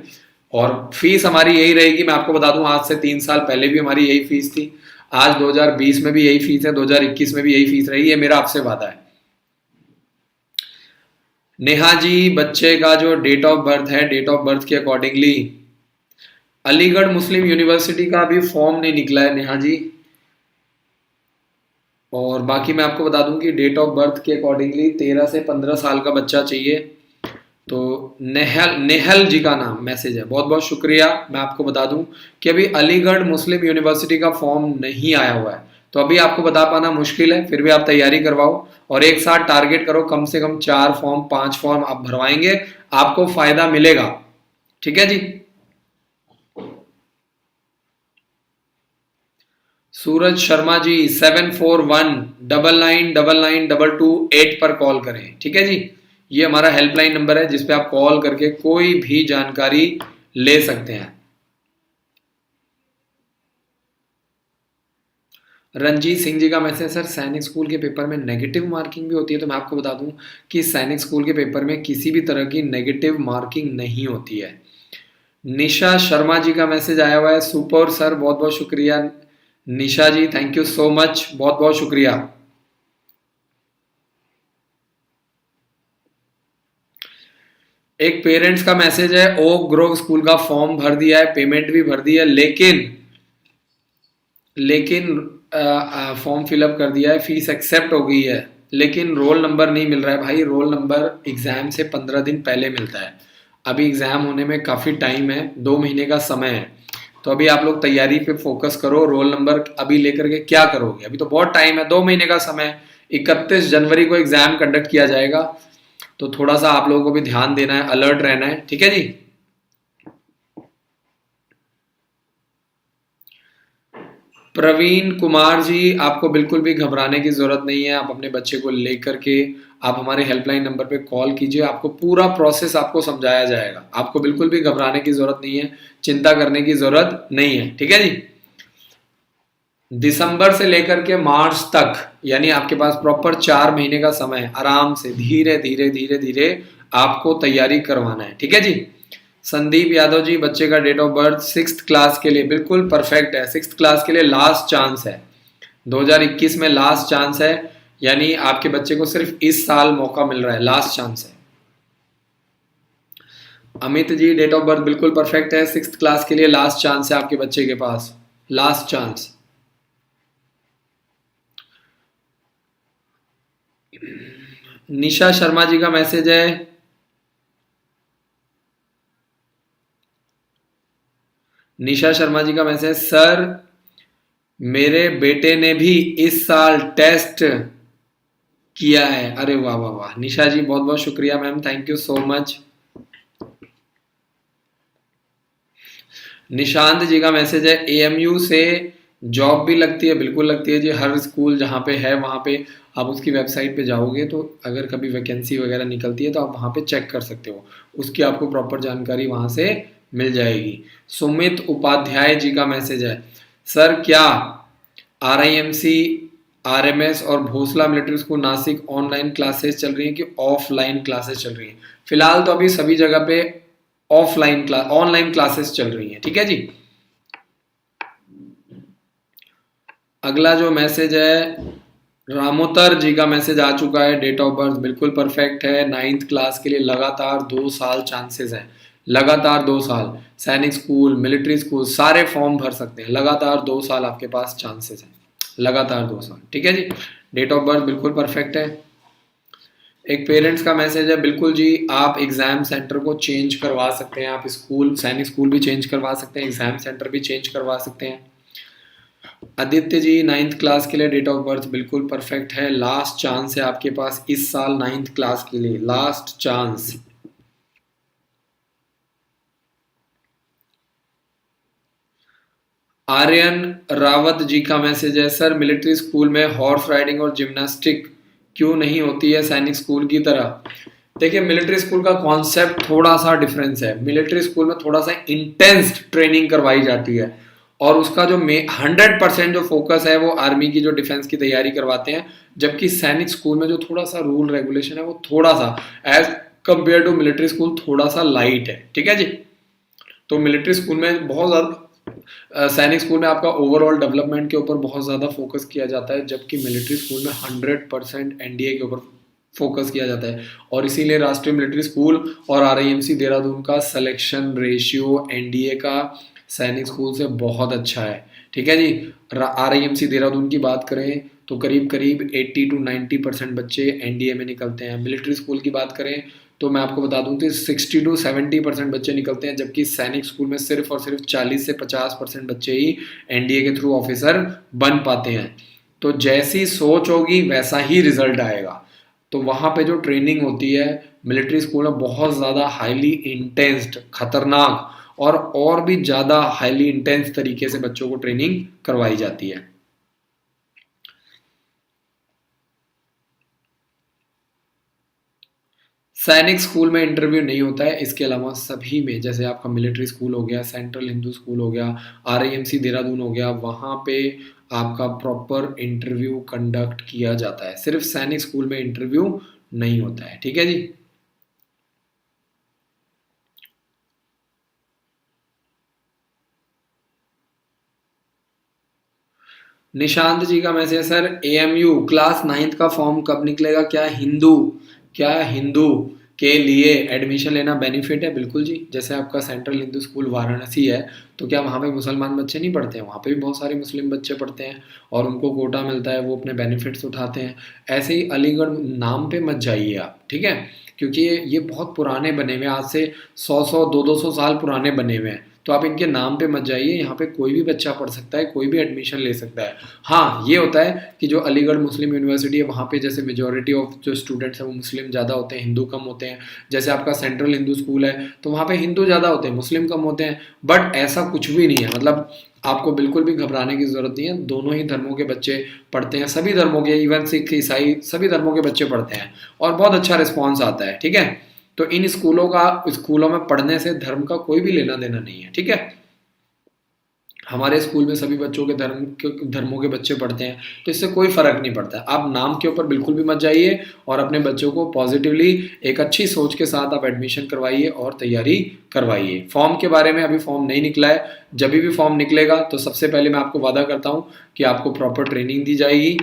और फीस हमारी यही रहेगी, मैं आपको बता दूं, आज से 3 साल पहले भी हमारी यही फीस थी, आज 2020 में भी यही फीस है, 2021 में भी यही फीस रहेगी, ये मेरा आपसे वादा है। नेहा जी, बच्चे का जो डेट ऑफ बर्थ है, डेट ऑफ बर्थ के अकॉर्डिंगली अलीगढ़ मुस्लिम यूनिवर्सिटी का अभी फॉर्म नहीं निकला है नेहा जी। और बाकी मैं आपको बता दूं कि डेट ऑफ बर्थ के अकॉर्डिंगली 13 से 15 साल का बच्चा चाहिए। तो नेहल नेहल जी का नाम मैसेज है, बहुत बहुत शुक्रिया। मैं आपको बता दूं कि अभी अलीगढ़ मुस्लिम यूनिवर्सिटी का फॉर्म नहीं आया हुआ है, तो अभी आपको बता पाना मुश्किल है, फिर भी आप तैयारी करवाओ और एक साथ टारगेट करो, कम से कम 4 फॉर्म 5 फॉर्म आप भरवाएंगे, आपको फायदा मिलेगा, ठीक है जी। सूरज शर्मा जी, 7419999228 पर कॉल करें, ठीक है जी। ये हमारा हेल्पलाइन नंबर है जिसपे आप कॉल करके कोई भी जानकारी ले सकते हैं। रंजीत सिंह जी का मैसेज, सर सैनिक स्कूल के पेपर में नेगेटिव मार्किंग भी होती है? तो मैं आपको बता दूं कि सैनिक स्कूल के पेपर में किसी भी तरह की नेगेटिव मार्किंग नहीं होती है। निशा शर्मा जी का मैसेज आया हुआ है, सुपर सर, बहुत बहुत शुक्रिया निशा जी, थैंक यू सो मच, बहुत बहुत शुक्रिया। एक पेरेंट्स का मैसेज है, ओक ग्रोव स्कूल का फॉर्म भर दिया है, पेमेंट भी भर दी है, लेकिन लेकिन फॉर्म फिलअप कर दिया है, फीस एक्सेप्ट हो गई है, लेकिन रोल नंबर नहीं मिल रहा है भाई। रोल नंबर एग्जाम से 15 दिन पहले मिलता है। अभी एग्जाम होने में काफ़ी टाइम है, 2 महीने का समय है। तो अभी आप लोग तैयारी पे फोकस करो। रोल नंबर अभी लेकर के क्या करोगे? अभी तो बहुत टाइम है, 2 महीने का समय है। 31 जनवरी को एग्जाम कंडक्ट किया जाएगा। तो थोड़ा सा आप लोगों को भी ध्यान देना है, अलर्ट रहना है, ठीक है जी। प्रवीण कुमार जी, आपको बिल्कुल भी घबराने की ज़रूरत नहीं है। आप अपने बच्चे को लेकर के आप हमारे हेल्पलाइन नंबर पे कॉल कीजिए, आपको पूरा प्रोसेस आपको समझाया जाएगा। आपको बिल्कुल भी घबराने की ज़रूरत नहीं है, चिंता करने की ज़रूरत नहीं है, ठीक है जी। दिसंबर से लेकर के मार्च तक, यानी आपके पास प्रॉपर 4 महीने का समय है। आराम से धीरे धीरे धीरे धीरे आपको तैयारी करवाना है, ठीक है जी। संदीप यादव जी, बच्चे का date of birth 6th class के लिए बिल्कुल परफेक्ट है। 6th क्लास के लिए लास्ट चांस है, 2021 में लास्ट चांस है। यानी आपके बच्चे को सिर्फ इस साल मौका मिल रहा है, लास्ट चांस है। Amit ji, date of birth बिल्कुल परफेक्ट है। 6th क्लास के लिए लास्ट चांस है आपके बच्चे के पास, लास्ट चांस। निशा शर्मा जी का मैसेज है, निशा शर्मा जी का मैसेज, सर मेरे बेटे ने भी इस साल टेस्ट किया है। अरे वाह वाह वाह, निशा जी बहुत बहुत शुक्रिया ma'am, thank you so much. Nishant ji का मैसेज है, एएमयू से जॉब भी लगती है? बिल्कुल लगती है जी। हर स्कूल जहाँ पे है वहाँ पे आप उसकी वेबसाइट पे जाओगे तो अगर कभी वैकेंसी वगैरह निकलती है तो आप वहाँ पे चेक कर सकते हो, उसकी आपको प्रॉपर जानकारी वहाँ से मिल जाएगी। सुमित उपाध्याय जी का मैसेज है, सर क्या RIMC, RMS और Bhonsala military school Nashik online classes चल रही हैं कि ऑफलाइन क्लासेस चल रही हैं? फिलहाल तो अभी सभी जगह पे ऑफलाइन क्लास ऑनलाइन क्लासेस चल रही हैं, ठीक है जी। अगला जो मैसेज है, रामोतर जी का मैसेज आ चुका है। डेट ऑफ बर्थ बिल्कुल परफेक्ट है। 9th क्लास के लिए लगातार 2 साल चांसेस है, लगातार 2 साल। सैनिक स्कूल, मिलिट्री स्कूल सारे फॉर्म भर सकते हैं, लगातार 2 साल आपके पास चांसेस है, लगातार 2 साल, ठीक है जी। डेट ऑफ बर्थ बिल्कुल परफेक्ट है। एक पेरेंट्स का मैसेज है, बिल्कुल जी आप एग्जाम सेंटर को चेंज करवा सकते हैं। आप स्कूल, सैनिक स्कूल भी चेंज करवा सकते हैं, एग्जाम सेंटर भी चेंज करवा सकते हैं। आदित्य जी, 9th क्लास के लिए डेट ऑफ बर्थ बिल्कुल परफेक्ट है। लास्ट चांस है आपके पास इस साल 9th क्लास के लिए, लास्ट चांस। आर्यन रावत जी का मैसेज है, सर मिलिट्री स्कूल में हॉर्स राइडिंग और जिम्नास्टिक क्यों नहीं होती है सैनिक स्कूल की तरह? देखिए, मिलिट्री स्कूल का कॉन्सेप्ट थोड़ा सा डिफरेंस है। मिलिट्री स्कूल में थोड़ा सा इंटेंस ट्रेनिंग करवाई जाती है और उसका जो 100% जो फोकस है वो आर्मी की जो डिफेंस की तैयारी करवाते हैं। जबकि सैनिक स्कूल में जो थोड़ा सा रूल रेगुलेशन है वो थोड़ा सा age compare to military school थोड़ा सा लाइट है, ठीक है जी। तो मिलिट्री स्कूल में बहुत ज़्यादा, सैनिक स्कूल में आपका ओवरऑल डेवलपमेंट के ऊपर बहुत ज़्यादा फोकस किया जाता है, जबकि मिलिट्री स्कूल में 100% एनडीए के ऊपर फोकस किया जाता है। और इसीलिए राष्ट्रीय मिलिट्री स्कूल और RIMC देहरादून का सिलेक्शन रेशियो एनडीए का सैनिक स्कूल से बहुत अच्छा है, ठीक है जी। RIMC देहरादून की बात करें तो करीब करीब 80 to 90% बच्चे एनडीए में निकलते हैं। मिलिट्री स्कूल की बात करें तो मैं आपको बता दूं कि 60 to 70% बच्चे निकलते हैं, जबकि सैनिक स्कूल में सिर्फ और सिर्फ 40 से 50% बच्चे ही एनडीए के थ्रू ऑफिसर बन पाते हैं। तो जैसी सोच होगी वैसा ही रिजल्ट आएगा। तो वहाँ पे जो ट्रेनिंग होती है मिलिट्री स्कूल में बहुत ज़्यादा हाईली इंटेंस्ड, खतरनाक और भी ज़्यादा हाईली इंटेंस तरीके से बच्चों को ट्रेनिंग करवाई जाती है। सैनिक स्कूल में इंटरव्यू नहीं होता है, इसके अलावा सभी में, जैसे आपका मिलिट्री स्कूल हो गया, सेंट्रल हिंदू स्कूल हो गया, RIMC देहरादून हो गया, वहाँ पे आपका प्रॉपर इंटरव्यू कंडक्ट किया जाता है। सिर्फ सैनिक स्कूल में इंटरव्यू नहीं होता है, ठीक है जी। निशांत जी का message, sir AMU class 9th का फॉर्म कब निकलेगा? क्या हिंदू के लिए एडमिशन लेना बेनिफिट है, बिल्कुल जी। जैसे आपका सेंट्रल हिंदू स्कूल वाराणसी है, तो क्या वहाँ पे मुसलमान बच्चे नहीं पढ़ते हैं? वहाँ पे भी बहुत सारे मुस्लिम बच्चे पढ़ते हैं और उनको कोटा मिलता है, वो अपने बेनिफिट्स उठाते हैं। ऐसे ही अलीगढ़ नाम पे मत जाइए आप, ठीक है, क्योंकि ये बहुत पुराने बने हुए हैं, आज से 100 200 साल पुराने बने हुए हैं। तो आप इनके नाम पे मत जाइए, यहाँ पे कोई भी बच्चा पढ़ सकता है, कोई भी एडमिशन ले सकता है। हाँ, ये होता है कि जो अलीगढ़ मुस्लिम यूनिवर्सिटी है, वहाँ पे जैसे मेजॉरिटी ऑफ जो स्टूडेंट्स हैं वो मुस्लिम ज़्यादा होते हैं, हिंदू कम होते हैं। जैसे आपका सेंट्रल हिंदू स्कूल है, तो वहाँ पे हिंदू ज़्यादा होते हैं, मुस्लिम कम होते हैं। बट ऐसा कुछ भी नहीं है, मतलब आपको बिल्कुल भी घबराने की ज़रूरत नहीं है। दोनों ही धर्मों के बच्चे पढ़ते हैं, सभी धर्मों के, इवन सिख ईसाई सभी धर्मों के बच्चे पढ़ते हैं और बहुत अच्छा रिस्पॉन्स आता है, ठीक है। तो इन स्कूलों में पढ़ने से धर्म का कोई भी लेना देना नहीं है, ठीक है। हमारे स्कूल में सभी बच्चों के धर्मों के बच्चे पढ़ते हैं, तो इससे कोई फर्क नहीं पड़ता। आप नाम के ऊपर बिल्कुल भी मत जाइए और अपने बच्चों को पॉजिटिवली एक अच्छी सोच के साथ आप एडमिशन करवाइए और तैयारी करवाइए। फॉर्म के बारे में अभी फॉर्म नहीं निकला है, जब भी फॉर्म निकलेगा तो सबसे पहले मैं आपको वादा करता हूँ कि आपको प्रॉपर ट्रेनिंग दी जाएगी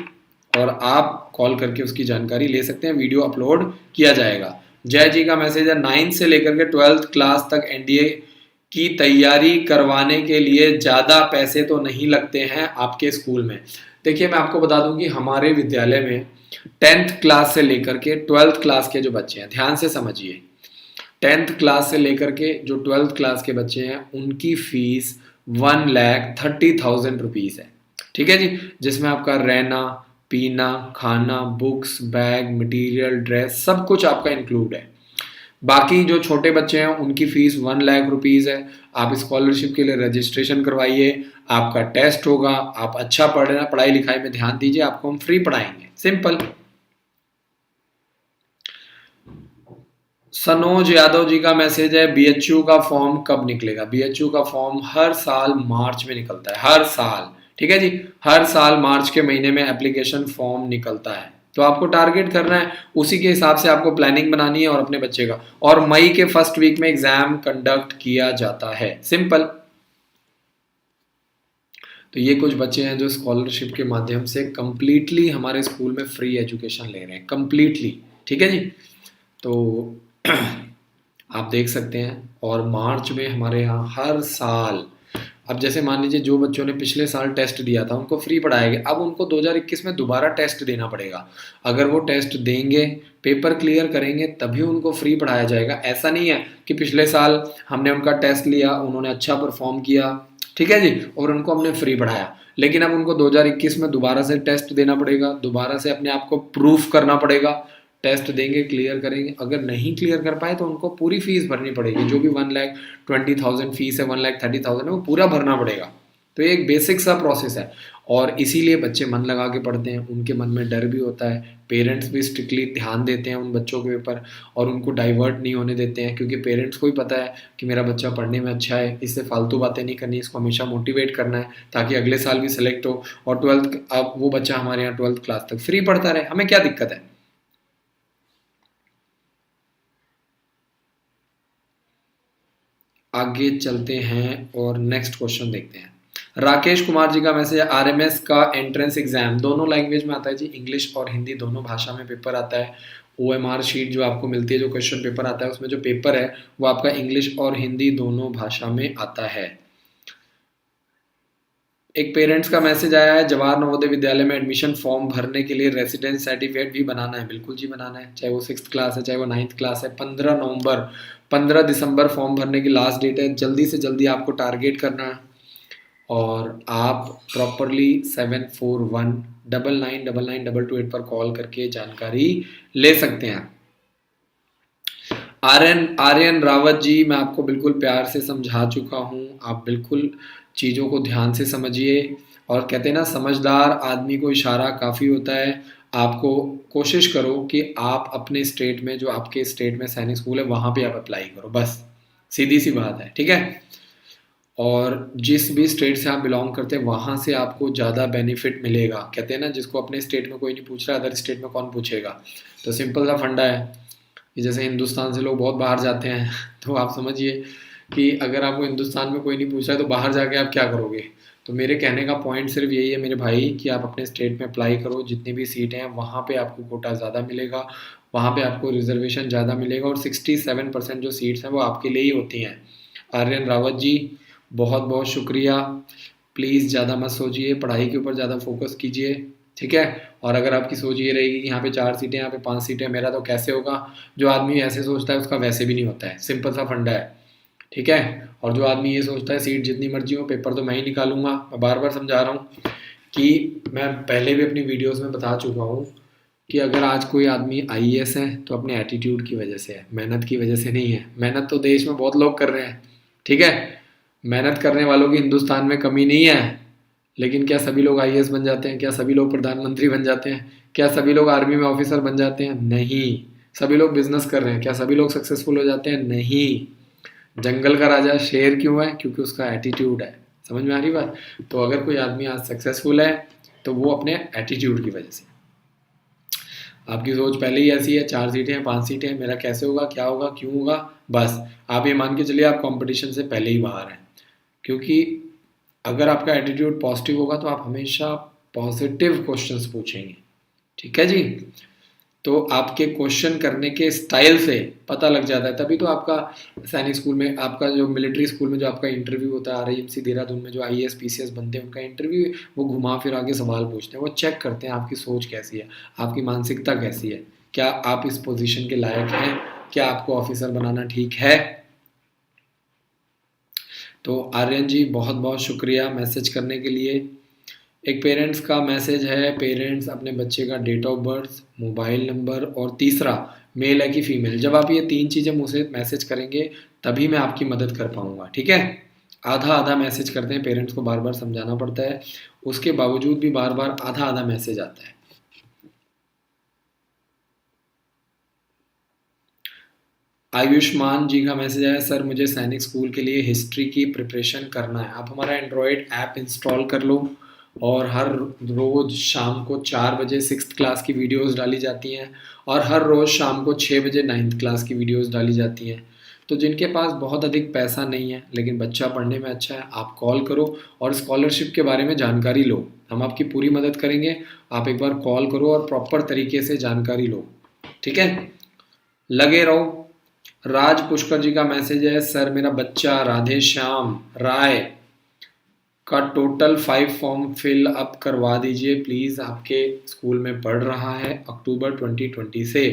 और आप कॉल करके उसकी जानकारी ले सकते हैं, वीडियो अपलोड किया जाएगा। जय जी का मैसेज है, 9th से लेकर के 12th क्लास तक एनडीए की तैयारी करवाने के लिए ज़्यादा पैसे तो नहीं लगते हैं आपके स्कूल में। देखिए, मैं आपको बता दूं कि हमारे विद्यालय में 10th क्लास से लेकर के 12th क्लास के जो बच्चे हैं, ध्यान से समझिए, 10th क्लास से लेकर के जो 12th क्लास के बच्चे हैं उनकी फीस 1,30,000 रुपीज़ है, ठीक है जी। जिसमें आपका रहना, पीना, खाना, बुक्स, बैग, मटेरियल, ड्रेस, सब कुछ आपका इंक्लूड है। बाकी जो छोटे बच्चे हैं उनकी फीस 1 लाख रुपीज़ है। आप स्कॉलरशिप के लिए रजिस्ट्रेशन करवाइए, आपका टेस्ट होगा, आप अच्छा पढ़ाई लिखाई में ध्यान दीजिए, आपको हम फ्री पढ़ाएंगे, सिंपल। सनोज यादव जी का मैसेज है, बीएचयू का फॉर्म कब निकलेगा? बीएचयू का फॉर्म हर साल मार्च में निकलता है, हर साल, ठीक है जी। हर साल मार्च के महीने में एप्लीकेशन फॉर्म निकलता है, तो आपको टारगेट करना है, उसी के हिसाब से आपको प्लानिंग बनानी है और अपने बच्चे का। और मई के फर्स्ट वीक में एग्जाम कंडक्ट किया जाता है, सिंपल। तो ये कुछ बच्चे हैं जो स्कॉलरशिप के माध्यम से कंप्लीटली हमारे स्कूल में फ्री एजुकेशन ले रहे हैं, कंप्लीटली, ठीक है जी। तो आप देख सकते हैं। और मार्च में हमारे यहाँ हर साल, अब जैसे मान लीजिए जो बच्चों ने पिछले साल टेस्ट दिया था उनको फ्री पढ़ाया गया, अब उनको 2021 में दोबारा टेस्ट देना पड़ेगा। अगर वो टेस्ट देंगे, पेपर क्लियर करेंगे, तभी उनको फ्री पढ़ाया जाएगा। ऐसा नहीं है कि पिछले साल हमने उनका टेस्ट लिया, उन्होंने अच्छा परफॉर्म किया, ठीक है जी, और उनको हमने फ्री पढ़ाया, लेकिन अब उनको 2021 में दोबारा से टेस्ट देना पड़ेगा, दोबारा से अपने आप को प्रूफ करना पड़ेगा। टेस्ट देंगे, क्लियर करेंगे, अगर नहीं क्लियर कर पाए तो उनको पूरी फीस भरनी पड़ेगी। जो भी 1,20,000 फीस है, 1,30,000 है, वो पूरा भरना पड़ेगा। तो ये एक बेसिक सा प्रोसेस है और इसीलिए बच्चे मन लगा के पढ़ते हैं, उनके मन में डर भी होता है, पेरेंट्स भी स्ट्रिक्टली ध्यान देते हैं उन बच्चों के ऊपर और उनको डाइवर्ट नहीं होने देते हैं, क्योंकि पेरेंट्स को ही पता है कि मेरा बच्चा पढ़ने में अच्छा है, इससे फालतू बातें नहीं करनी, इसको हमेशा मोटिवेट करना है ताकि अगले साल भी सिलेक्ट हो और 12th, अब वो बच्चा हमारे यहाँ 12th क्लास तक फ्री पढ़ता रहे, हमें क्या दिक्कत है। आगे चलते हैं और नेक्स्ट क्वेश्चन देखते हैं। राकेश कुमार जी का मैसेज है, आरएमएस का एंट्रेंस एग्जाम दोनों लैंग्वेज में आता है जी, इंग्लिश और हिंदी दोनों भाषा में पेपर आता है। ओएमआर शीट जो आपको मिलती है, जो क्वेश्चन पेपर आता है, उसमें जो पेपर है वो आपका इंग्लिश और हिंदी दोनों भाषा में आता है। एक पेरेंट्स का मैसेज आया है, जवाहर नवोदय विद्यालय में एडमिशन फॉर्म भरने के लिए रेसिडेंस सर्टिफिकेट भी बनाना है। बिल्कुल जी बनाना है, चाहे वो 6th क्लास है, चाहे वो 9th क्लास है। 15 दिसंबर फॉर्म भरने की लास्ट डेट है, जल्दी से जल्दी आपको टारगेट करना है और आप प्रॉपरली 7419999228 पर कॉल करके जानकारी ले सकते हैं। आर्यन रावत जी, मैं आपको बिल्कुल प्यार से समझा चुका हूँ, आप बिल्कुल चीज़ों को ध्यान से समझिए। और कहते हैं ना, समझदार आदमी को इशारा काफ़ी होता है। आपको कोशिश करो कि आप अपने स्टेट में, जो आपके स्टेट में सैनिक स्कूल है, वहाँ पे आप अप्लाई करो, बस सीधी सी बात है, ठीक है। और जिस भी स्टेट से आप बिलोंग करते हैं वहाँ से आपको ज़्यादा बेनिफिट मिलेगा। कहते हैं ना, जिसको अपने स्टेट में कोई नहीं पूछ रहा, अदर स्टेट में कौन पूछेगा। तो सिंपल सा फंडा है कि जैसे हिंदुस्तान से लोग बहुत बाहर जाते हैं तो आप समझिए कि अगर आपको हिंदुस्तान में कोई नहीं पूछ रहा है तो बाहर जाके आप क्या करोगे। तो मेरे कहने का पॉइंट सिर्फ यही है मेरे भाई कि आप अपने स्टेट में अप्लाई करो, जितनी भी सीटें हैं वहाँ पे आपको कोटा ज़्यादा मिलेगा, वहाँ पे आपको रिजर्वेशन ज़्यादा मिलेगा, और 67% जो सीट्स हैं वो आपके लिए ही होती हैं। आर्यन रावत जी, बहुत बहुत शुक्रिया। प्लीज़ ज़्यादा मत सोचिए, पढ़ाई के ऊपर ज़्यादा फोकस कीजिए, ठीक है। और अगर आपकी सोच ये रहेगी कि यहाँ पे 4 सीटें, यहाँ पे 5 सीटें, मेरा तो कैसे होगा, जो आदमी ऐसे सोचता है उसका वैसे भी नहीं होता है, सिंपल सा फंडा है, ठीक है। और जो आदमी ये सोचता है सीट जितनी मर्जी हो, पेपर तो मैं ही निकालूंगा, मैं बार बार समझा रहा हूँ कि मैं पहले भी अपनी वीडियोस में बता चुका हूँ कि अगर आज कोई आदमी आईएएस है तो अपने एटीट्यूड की वजह से है, मेहनत की वजह से नहीं है। मेहनत तो देश में बहुत लोग कर रहे हैं, ठीक है, मेहनत करने वालों की हिंदुस्तान में कमी नहीं है। लेकिन क्या सभी लोग आईएएस बन जाते हैं? क्या सभी लोग प्रधानमंत्री बन जाते हैं? क्या सभी लोग आर्मी में ऑफिसर बन जाते हैं? नहीं। सभी लोग बिजनेस कर रहे हैं, क्या सभी लोग सक्सेसफुल हो जाते हैं? नहीं। जंगल का राजा शेर क्यों है? क्योंकि उसका एटीट्यूड है। समझ में आ रही बात? तो अगर कोई आदमी आज सक्सेसफुल है तो वो अपने एटीट्यूड की वजह से। आपकी सोच पहले ही ऐसी है, 4 सीटें हैं, 5 सीटें हैं, मेरा कैसे होगा, क्या होगा, क्यों होगा, बस आप ये मान के चलिए आप कंपटीशन से पहले ही बाहर हैं। क्योंकि अगर आपका एटीट्यूड पॉजिटिव होगा तो आप हमेशा पॉजिटिव क्वेश्चंस पूछेंगे, ठीक है जी। तो आपके क्वेश्चन करने के स्टाइल से पता लग जाता है, तभी तो आपका सैनिक स्कूल में, आपका जो मिलिट्री स्कूल में जो आपका इंटरव्यू होता है, आरआईएमसी देहरादून में जो आईएएस पीसीएस बनते हैं उनका इंटरव्यू, वो घुमा फिरा के सवाल पूछते हैं, वो चेक करते हैं आपकी सोच कैसी है, आपकी मानसिकता कैसी है, क्या आप इस पोजीशन के लायक हैं, क्या आपको ऑफिसर बनाना ठीक है। तो आर्यन जी बहुत बहुत शुक्रिया मैसेज करने के लिए। एक पेरेंट्स का मैसेज है, पेरेंट्स अपने बच्चे का date of birth, mobile number, और तीसरा मेल है कि फीमेल। जब आप ये 3 चीज़ें मुझसे मैसेज करेंगे तभी मैं आपकी मदद कर पाऊंगा, ठीक है। आधा आधा मैसेज करते हैं, पेरेंट्स को बार बार समझाना पड़ता है, उसके बावजूद भी बार बार आधा आधा मैसेज आता है। आयुष्मान जी का मैसेज है, सर मुझे सैनिक स्कूल के लिए हिस्ट्री की प्रिपरेशन करना है। आप हमारा एंड्रॉयड ऐप इंस्टॉल कर लो, और हर रोज़ शाम को 4 बजे 6th क्लास की वीडियोस डाली जाती हैं, और हर रोज़ शाम को 6 बजे 9th क्लास की वीडियोस डाली जाती हैं। तो जिनके पास बहुत अधिक पैसा नहीं है लेकिन बच्चा पढ़ने में अच्छा है, आप कॉल करो और स्कॉलरशिप के बारे में जानकारी लो, हम आपकी पूरी मदद करेंगे। आप एक बार कॉल करो और प्रॉपर तरीके से जानकारी लो, ठीक है, लगे रहो। राज पुष्कर जी का मैसेज है, सर मेरा बच्चा राधे श्याम राय का टोटल 5 फॉर्म फिल अप करवा दीजिए प्लीज़, आपके स्कूल में पढ़ रहा है अक्टूबर 2020 से।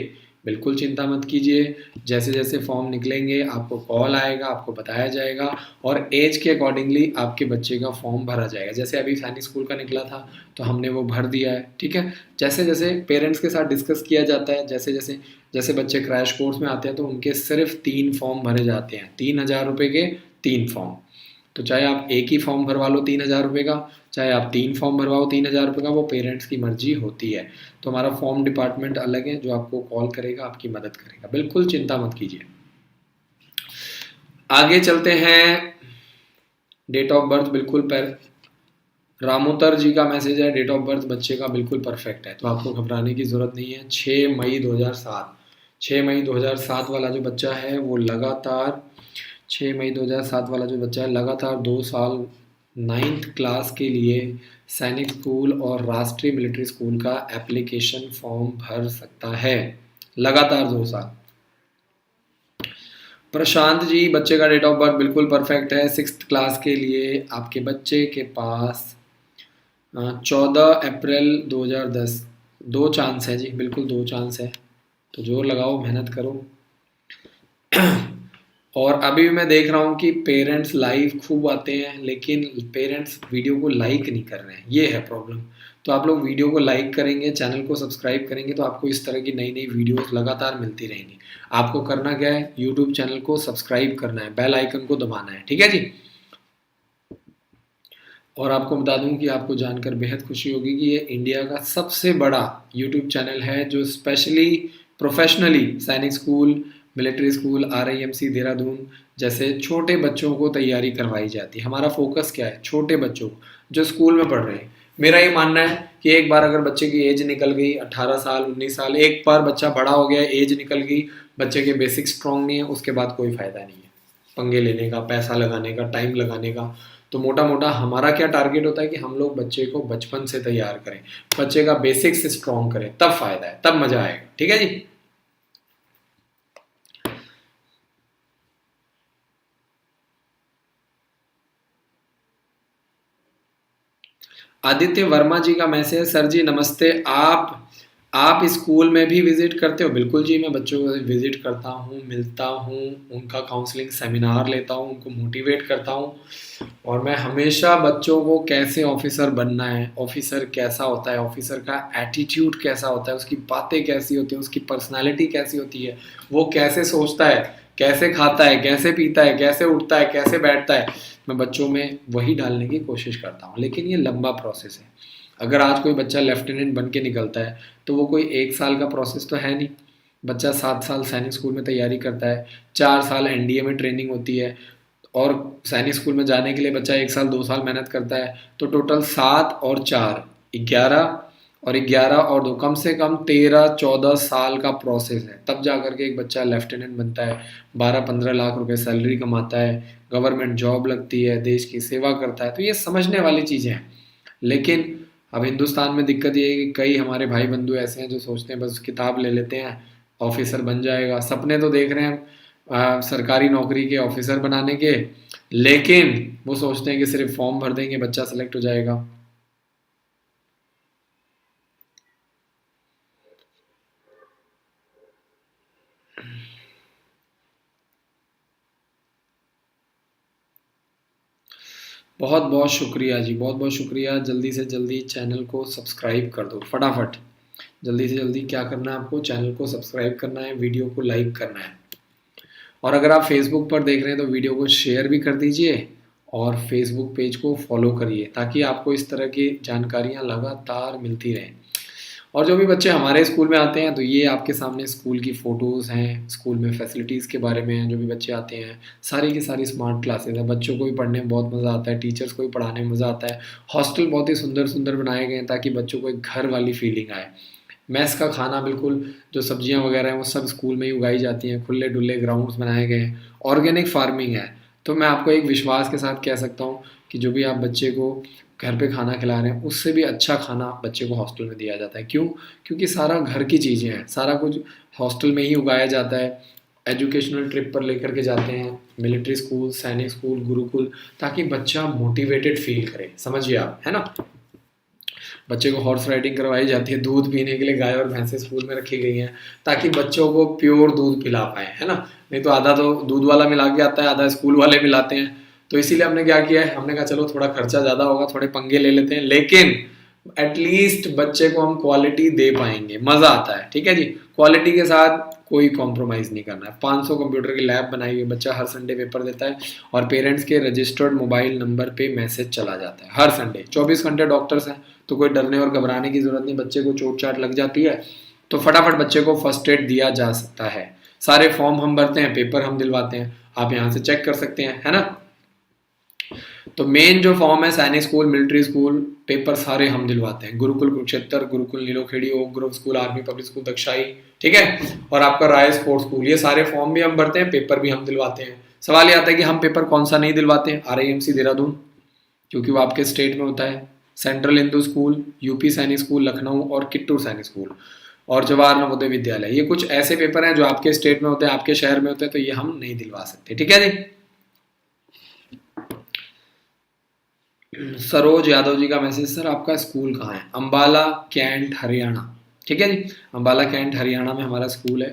बिल्कुल चिंता मत कीजिए, जैसे जैसे फॉर्म निकलेंगे आपको कॉल आएगा, आपको बताया जाएगा, और एज के अकॉर्डिंगली आपके बच्चे का फॉर्म भरा जाएगा। जैसे अभी सैनिक स्कूल का निकला था तो हमने वो भर दिया है, ठीक है। जैसे जैसे पेरेंट्स के साथ डिस्कस किया जाता है, जैसे जैसे जैसे बच्चे क्रैश कोर्स में आते हैं तो उनके सिर्फ 3 फॉर्म भरे जाते हैं, 3000 रुपये के 3 फॉर्म। तो चाहे आप एक ही फॉर्म भरवा लो 3000 रुपये का, चाहे आप 3 फॉर्म भरवाओ 3000 रुपये का, वो पेरेंट्स की मर्जी होती है। तो हमारा फॉर्म डिपार्टमेंट अलग है जो आपको कॉल करेगा, आपकी मदद करेगा, बिल्कुल चिंता मत कीजिए। आगे चलते हैं। डेट ऑफ बर्थ बिल्कुल पर रामोतर जी का मैसेज है, डेट ऑफ बर्थ बच्चे का बिल्कुल परफेक्ट है, तो आपको घबराने की ज़रूरत नहीं है। 6 मई 2007, 6 मई 2007 वाला जो बच्चा है वो लगातार 6 मई 2007 वाला जो बच्चा है लगातार 2 साल 9th क्लास के लिए सैनिक स्कूल और राष्ट्रीय मिलिट्री स्कूल का एप्लीकेशन फॉर्म भर सकता है, लगातार 2 साल। प्रशांत जी, बच्चे का डेट ऑफ बर्थ बिल्कुल परफेक्ट है, 6th क्लास के लिए आपके बच्चे के पास 14 अप्रैल 2010, 2 चांस है जी, बिल्कुल 2 चांस है, तो जोर लगाओ, मेहनत करो। और अभी भी मैं देख रहा हूँ कि पेरेंट्स लाइव खूब आते हैं लेकिन पेरेंट्स वीडियो को लाइक नहीं कर रहे हैं, ये है प्रॉब्लम। तो आप लोग वीडियो को लाइक करेंगे, चैनल को सब्सक्राइब करेंगे तो आपको इस तरह की नई नई वीडियोस लगातार मिलती रहेंगी। आपको करना क्या है, यूट्यूब चैनल को सब्सक्राइब करना है, बेल आइकन को दबाना है, ठीक है जी। और आपको बता दूं कि आपको जानकर बेहद खुशी होगी कि ये इंडिया का सबसे बड़ा यूट्यूब चैनल है जो स्पेशली प्रोफेशनली सैनिक school, military school, RIMC Dehradun जैसे छोटे बच्चों को तैयारी करवाई जाती है। हमारा फोकस क्या है, छोटे बच्चों जो स्कूल में पढ़ रहे हैं। मेरा ये मानना है कि एक बार अगर बच्चे की एज निकल गई 18 साल 19 साल, एक बार बच्चा बड़ा हो गया, एज निकल गई, बच्चे के बेसिक स्ट्रॉन्ग नहीं है, उसके बाद कोई फ़ायदा नहीं है पंगे लेने का, पैसा लगाने का, टाइम लगाने का। तो मोटा मोटा हमारा क्या टारगेट होता है कि हम लोग बच्चे को बचपन से तैयार करें, बच्चे का बेसिक्स स्ट्रॉन्ग करें, तब फायदा है, तब मजा आएगा। ठीक है जी। आदित्य वर्मा जी का मैसेज, सर जी नमस्ते, आप स्कूल में भी विजिट करते हो? बिल्कुल जी, मैं बच्चों को विजिट करता हूँ, मिलता हूँ, उनका काउंसलिंग सेमिनार लेता हूँ, उनको मोटिवेट करता हूँ, और मैं हमेशा बच्चों को कैसे ऑफिसर बनना है, ऑफिसर कैसा होता है, ऑफिसर का एटीट्यूड कैसा होता है, उसकी बातें कैसी होती हैं, उसकी पर्सनालिटी कैसी होती है, वो कैसे सोचता है, कैसे खाता है, कैसे पीता है, कैसे उठता है, कैसे बैठता है, मैं बच्चों में वही डालने की कोशिश करता हूँ। लेकिन ये लंबा प्रोसेस है। अगर आज कोई बच्चा लेफ्टिनेंट बन के निकलता है तो वो कोई 1 साल का प्रोसेस तो है नहीं। बच्चा 7 साल सैनिक स्कूल में तैयारी करता है, 4 साल एनडीए में ट्रेनिंग होती है, और सैनिक स्कूल में जाने के लिए बच्चा 1 साल 2 साल मेहनत करता है। तो टोटल 7 और 4 11, और 11 और 2 कम से कम 13 14 साल का प्रोसेस है, तब जा करके एक बच्चा लेफ्टिनेंट बनता है, 12 15 लाख रुपए सैलरी कमाता है, गवर्नमेंट जॉब लगती है, देश की सेवा करता है। तो ये समझने वाली चीज़ें हैं। लेकिन अब हिंदुस्तान में दिक्कत ये है कि कई हमारे भाई बंधु ऐसे हैं जो सोचते हैं बस किताब ले लेते हैं, ऑफिसर बन जाएगा, सपने तो देख रहे हैं सरकारी नौकरी के ऑफिसर बनाने के, लेकिन वो सोचते हैं कि सिर्फ फॉर्म भर देंगे बच्चा सेलेक्ट हो जाएगा। बहुत बहुत शुक्रिया जी, बहुत बहुत शुक्रिया। जल्दी से जल्दी चैनल को सब्सक्राइब कर दो फटाफट। जल्दी से जल्दी क्या करना है, आपको चैनल को सब्सक्राइब करना है, वीडियो को लाइक करना है, और अगर आप फेसबुक पर देख रहे हैं तो वीडियो को शेयर भी कर दीजिए, और फेसबुक पेज को फॉलो करिए ताकि आपको इस तरह की जानकारियाँ लगातार मिलती रहें। और जो भी बच्चे हमारे स्कूल में आते हैं तो ये आपके सामने स्कूल की फ़ोटोज़ हैं, स्कूल में फैसिलिटीज़ के बारे में हैं। जो भी बच्चे आते हैं सारी की सारी स्मार्ट क्लासेस हैं, बच्चों को भी पढ़ने में बहुत मज़ा आता है, टीचर्स को भी पढ़ाने में मज़ा आता है। हॉस्टल बहुत ही सुंदर सुंदर बनाए गए हैं ताकि बच्चों को एक घर वाली फीलिंग आए। मेस का खाना बिल्कुल, जो सब्जियां वगैरह हैं वो सब स्कूल में ही उगाई जाती हैं, खुले डुले ग्राउंड्स बनाए गए हैं, ऑर्गेनिक फार्मिंग है। तो मैं आपको एक विश्वास के साथ कह सकता हूँ कि जो भी आप बच्चे को घर पे खाना खिला रहे हैं उससे भी अच्छा खाना बच्चे को हॉस्टल में दिया जाता है। क्यों? क्योंकि सारा घर की चीज़ें हैं, सारा कुछ हॉस्टल में ही उगाया जाता है। एजुकेशनल ट्रिप पर लेकर के जाते हैं, मिलिट्री स्कूल, सैनिक स्कूल, गुरुकुल, ताकि बच्चा मोटिवेटेड फील करे। समझिए आप, है ना। बच्चे को हॉर्स राइडिंग करवाई जाती है, दूध पीने के लिए गाय और भैंसें स्कूल में रखी गई हैं ताकि बच्चों को प्योर दूध पिला पाए, है ना। नहीं तो आधा तो दूध वाला मिला के आता है, आधा स्कूल वाले मिलाते हैं। तो इसीलिए हमने क्या किया है, हमने कहा चलो थोड़ा खर्चा ज़्यादा होगा, थोड़े पंगे ले लेते हैं, लेकिन एटलीस्ट बच्चे को हम क्वालिटी दे पाएंगे, मज़ा आता है। ठीक है जी, क्वालिटी के साथ कोई कॉम्प्रोमाइज़ नहीं करना है। 500 कंप्यूटर की लैब बनाई हुई, बच्चा हर संडे पेपर देता है, और पेरेंट्स के रजिस्टर्ड मोबाइल नंबर पे मैसेज चला जाता है हर संडे। 24 घंटे डॉक्टर्स हैं, तो कोई डरने और घबराने की ज़रूरत नहीं। बच्चे को चोट चाट लग जाती है तो फटाफट बच्चे को फर्स्ट एड दिया जा सकता है। सारे फॉर्म हम भरते हैं, पेपर हम दिलवाते हैं, आप यहाँ से चेक कर सकते हैं, है ना। तो मेन जो फॉर्म है सैनिक स्कूल, मिलिट्री स्कूल, पेपर सारे हम दिलवाते हैं। Gurukul Kurukshetra, Gurukul Nilokheri, Oak Grove School, Army public School Dagshai, ठीक है, और आपका राय स्पोर्ट्स स्कूल, ये सारे फॉर्म भी हम भरते हैं, पेपर भी हम दिलवाते हैं। सवाल ये आता है कि हम पेपर कौन सा नहीं दिलवाते हैं? RIMC देहरादून, क्योंकि वो आपके स्टेट में होता है। सेंट्रल हिंदू स्कूल, यूपी सैनिक स्कूल लखनऊ, और किट्टूर सैनिक स्कूल, और जवाहर नवोदय विद्यालय। ये कुछ ऐसे पेपर हैं जो आपके स्टेट में होते हैं, आपके शहर में होते हैं, तो ये हम नहीं दिलवा सकते। ठीक है जी। सरोज यादव जी का मैसेज, सर आपका स्कूल कहाँ है? अंबाला कैंट हरियाणा। ठीक है जी, अंबाला कैंट हरियाणा में हमारा स्कूल है।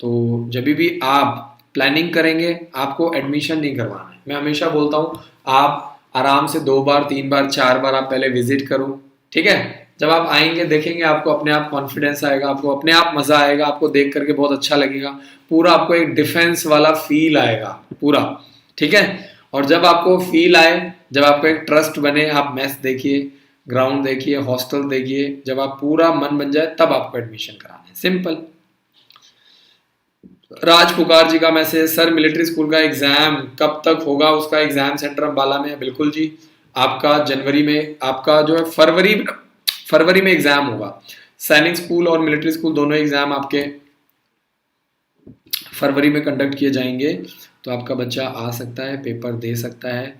तो जब भी आप प्लानिंग करेंगे, आपको एडमिशन नहीं करवाना है। मैं हमेशा बोलता हूँ आप आराम से 2 बार 3 बार 4 बार आप पहले विजिट करो। ठीक है, जब आप आएंगे देखेंगे आपको अपने आप कॉन्फिडेंस आएगा, आपको अपने आप मजा आएगा, आपको देख करके बहुत अच्छा लगेगा, पूरा आपको एक डिफेंस वाला फील आएगा पूरा। ठीक है, और जब आपको फील आए, जब आपको एक ट्रस्ट बने, आप मैच देखिए, ग्राउंड देखिए, हॉस्टल देखिए, जब आप पूरा मन बन जाए तब आपको एडमिशन कराना है, सिंपल। राज पुकार जी का मैसेज, सर मिलिट्री स्कूल का एग्जाम कब तक होगा? उसका एग्जाम सेंटर अंबाला में है। बिल्कुल जी, आपका जनवरी में, आपका जो है फरवरी में एग्जाम होगा। सैनिक स्कूल और मिलिट्री स्कूल दोनों एग्जाम आपके फरवरी में कंडक्ट किए जाएंगे। तो आपका बच्चा आ सकता है, पेपर दे सकता है,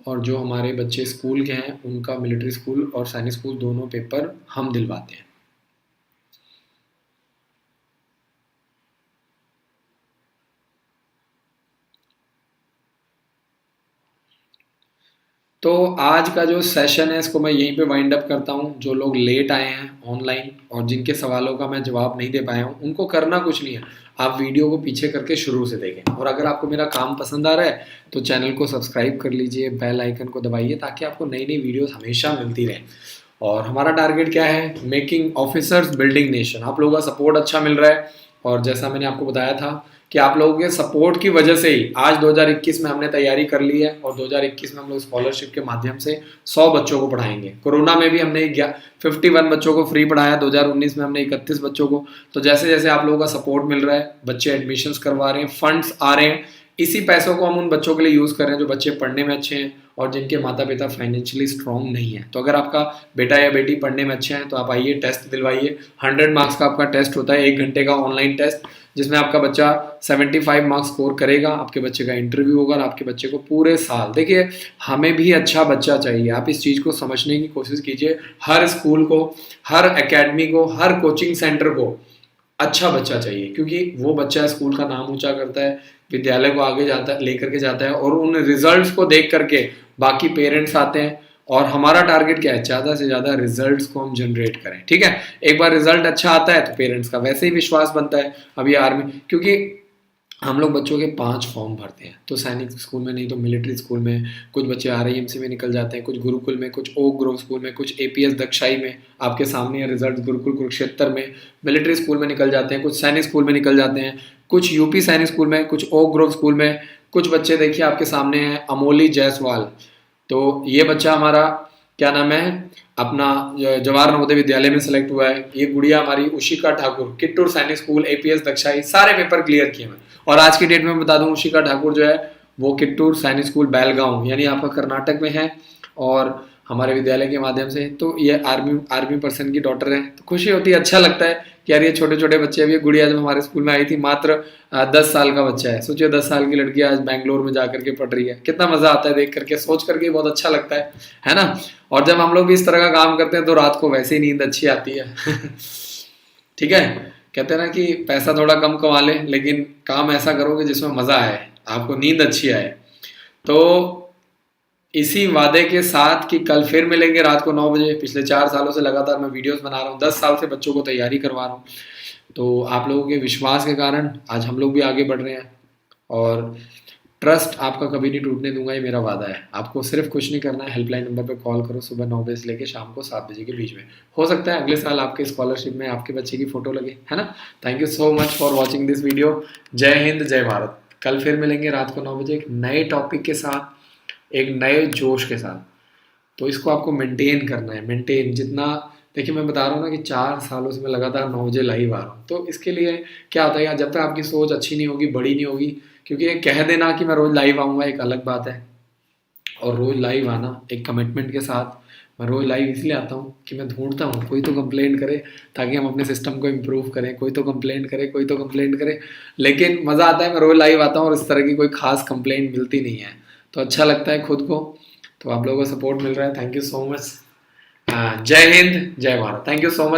और जो हमारे बच्चे स्कूल के हैं उनका मिलिट्री स्कूल और सैनिक स्कूल दोनों पेपर हम दिलवाते हैं। तो आज का जो सेशन है इसको मैं यहीं पे वाइंड अप करता हूँ। जो लोग लेट आए हैं ऑनलाइन और जिनके सवालों का मैं जवाब नहीं दे पाया हूँ, उनको करना कुछ नहीं है, आप वीडियो को पीछे करके शुरू से देखें। और अगर आपको मेरा काम पसंद आ रहा है तो चैनल को सब्सक्राइब कर लीजिए, बेल आइकन को दबाइए ताकि आपको नई नई वीडियोस हमेशा मिलती रहे। और हमारा टारगेट क्या है? Making officers building nation. आप लोगों का सपोर्ट अच्छा मिल रहा है और जैसा मैंने आपको बताया था कि आप लोगों के सपोर्ट की वजह से ही आज 2021 में हमने तैयारी कर ली है और 2021 में हम लोग स्कॉलरशिप के माध्यम से 100 बच्चों को पढ़ाएंगे। कोरोना में भी हमने 51 बच्चों को फ्री पढ़ाया, 2019 में हमने 31 बच्चों को। तो जैसे जैसे आप लोगों का सपोर्ट मिल रहा है, बच्चे एडमिशन्स करवा रहे हैं, फंड्स आ रहे हैं, इसी पैसों को हम उन बच्चों के लिए यूज़ कर रहे हैं जो बच्चे पढ़ने में अच्छे हैं और जिनके माता पिता फाइनेंशियली स्ट्रॉन्ग नहीं है। तो अगर आपका बेटा या बेटी पढ़ने में अच्छे हैं तो आप आइए, टेस्ट दिलवाइए। 100 मार्क्स का आपका टेस्ट होता है, 1 घंटे का ऑनलाइन टेस्ट, जिसमें आपका बच्चा 75 मार्क्स स्कोर करेगा। आपके बच्चे का इंटरव्यू होगा और आपके बच्चे को पूरे साल, देखिए हमें भी अच्छा बच्चा चाहिए, आप इस चीज़ को समझने की कोशिश कीजिए। हर स्कूल को, हर एकेडमी को, हर कोचिंग सेंटर को अच्छा बच्चा चाहिए, क्योंकि वो बच्चा स्कूल का नाम ऊंचा करता है, विद्यालय को आगे जाता लेकर के जाता है और उन रिजल्ट्स को देख करके बाकी पेरेंट्स आते हैं। और हमारा टारगेट क्या है? ज़्यादा से ज़्यादा रिजल्ट्स को हम जनरेट करें, ठीक है। एक बार रिजल्ट अच्छा आता है तो पेरेंट्स का वैसे ही विश्वास बनता है। अभी आर्मी, क्योंकि हम लोग बच्चों के 5 फॉर्म भरते हैं, तो सैनिक स्कूल में नहीं तो मिलिट्री स्कूल में, कुछ बच्चे RIMC में निकल जाते हैं, कुछ गुरुकुल में, कुछ ओक ग्रोव स्कूल में, कुछ APS दक्षाई में, आपके सामने रिजल्ट गुरुकुल कुरुक्षेत्र में, मिलिट्री स्कूल में निकल जाते हैं, कुछ सैनिक स्कूल में निकल जाते हैं, कुछ UP सैनिक स्कूल में, कुछ ओक ग्रोव स्कूल में, कुछ बच्चे देखिए आपके सामने हैं अमोली जायसवाल। तो ये बच्चा हमारा क्या नाम है, अपना जवाहर नवोदय विद्यालय में सेलेक्ट हुआ है। ये गुड़िया हमारी उशिका ठाकुर, किट्टूर सैनिक स्कूल, APS दक्षाई, सारे पेपर क्लियर किए हैं। और आज की डेट में बता दूं, उशिका ठाकुर जो है वो किट्टूर सैनिक स्कूल बेलगांव, यानी आपका कर्नाटक में है, और हमारे विद्यालय के माध्यम से। तो ये आर्मी पर्सन की डॉटर है, तो खुशी होती है, अच्छा लगता है कि यार ये छोटे छोटे बच्चे। अभी गुड़िया जब हमारे स्कूल में आई थी, मात्र 10 साल का बच्चा है, सोचिए 10 साल की लड़की आज बैंगलोर में जा करके पढ़ रही है। कितना मजा आता है देख करके, सोच करके बहुत अच्छा लगता है ना। और जब हम लोग भी इस तरह का काम करते हैं तो रात को वैसे ही नींद अच्छी आती है ठीक है। कहते हैं ना कि पैसा थोड़ा कम कमा ले, लेकिन काम ऐसा करोगे जिसमें मजा आए, आपको नींद अच्छी आए। तो इसी वादे के साथ कि कल फिर मिलेंगे रात को 9 बजे। पिछले 4 सालों से लगातार मैं वीडियोस बना रहा हूँ, 10 साल से बच्चों को तैयारी करवा रहा हूँ। तो आप लोगों के विश्वास के कारण आज हम लोग भी आगे बढ़ रहे हैं और ट्रस्ट आपका कभी नहीं टूटने दूंगा, ये मेरा वादा है। आपको सिर्फ कुछ नहीं करना है, हेल्पलाइन नंबर पे कॉल करो, सुबह 9 बजे से लेकर शाम को 7 बजे के बीच में। हो सकता है अगले साल आपके स्कॉलरशिप में आपके बच्चे की फोटो लगे, है ना। Thank you so much for watching this video. जय हिंद, जय भारत। कल फिर मिलेंगे रात को 9 बजे एक नए टॉपिक के साथ, एक नए जोश के साथ। तो इसको आपको मेंटेन करना है, मेंटेन जितना। देखिए मैं बता रहा हूँ ना कि 4 सालों से मैं लगातार 9 बजे लाइव आ रहा हूँ। तो इसके लिए क्या होता है यार, जब तक आपकी सोच अच्छी नहीं होगी, बड़ी नहीं होगी, क्योंकि ये कह देना कि मैं रोज़ लाइव आऊँगा एक अलग बात है, और रोज़ लाइव आना एक कमिटमेंट के साथ। मैं रोज़ लाइव इसलिए आता हूँ कि मैं ढूंढता हूँ कोई तो कंप्लेंट करे, ताकि हम अपने सिस्टम को इम्प्रूव करें। कोई तो कंप्लेंट करे, कोई तो कंप्लेंट करे, लेकिन मज़ा आता है। मैं रोज़ लाइव आता हूँ और इस तरह की कोई खास कंप्लेंट मिलती नहीं है, तो अच्छा लगता है खुद को। तो आप लोगों का सपोर्ट मिल रहा है, थैंक यू सो मच। जय हिंद, जय Bharat. Thank you so much.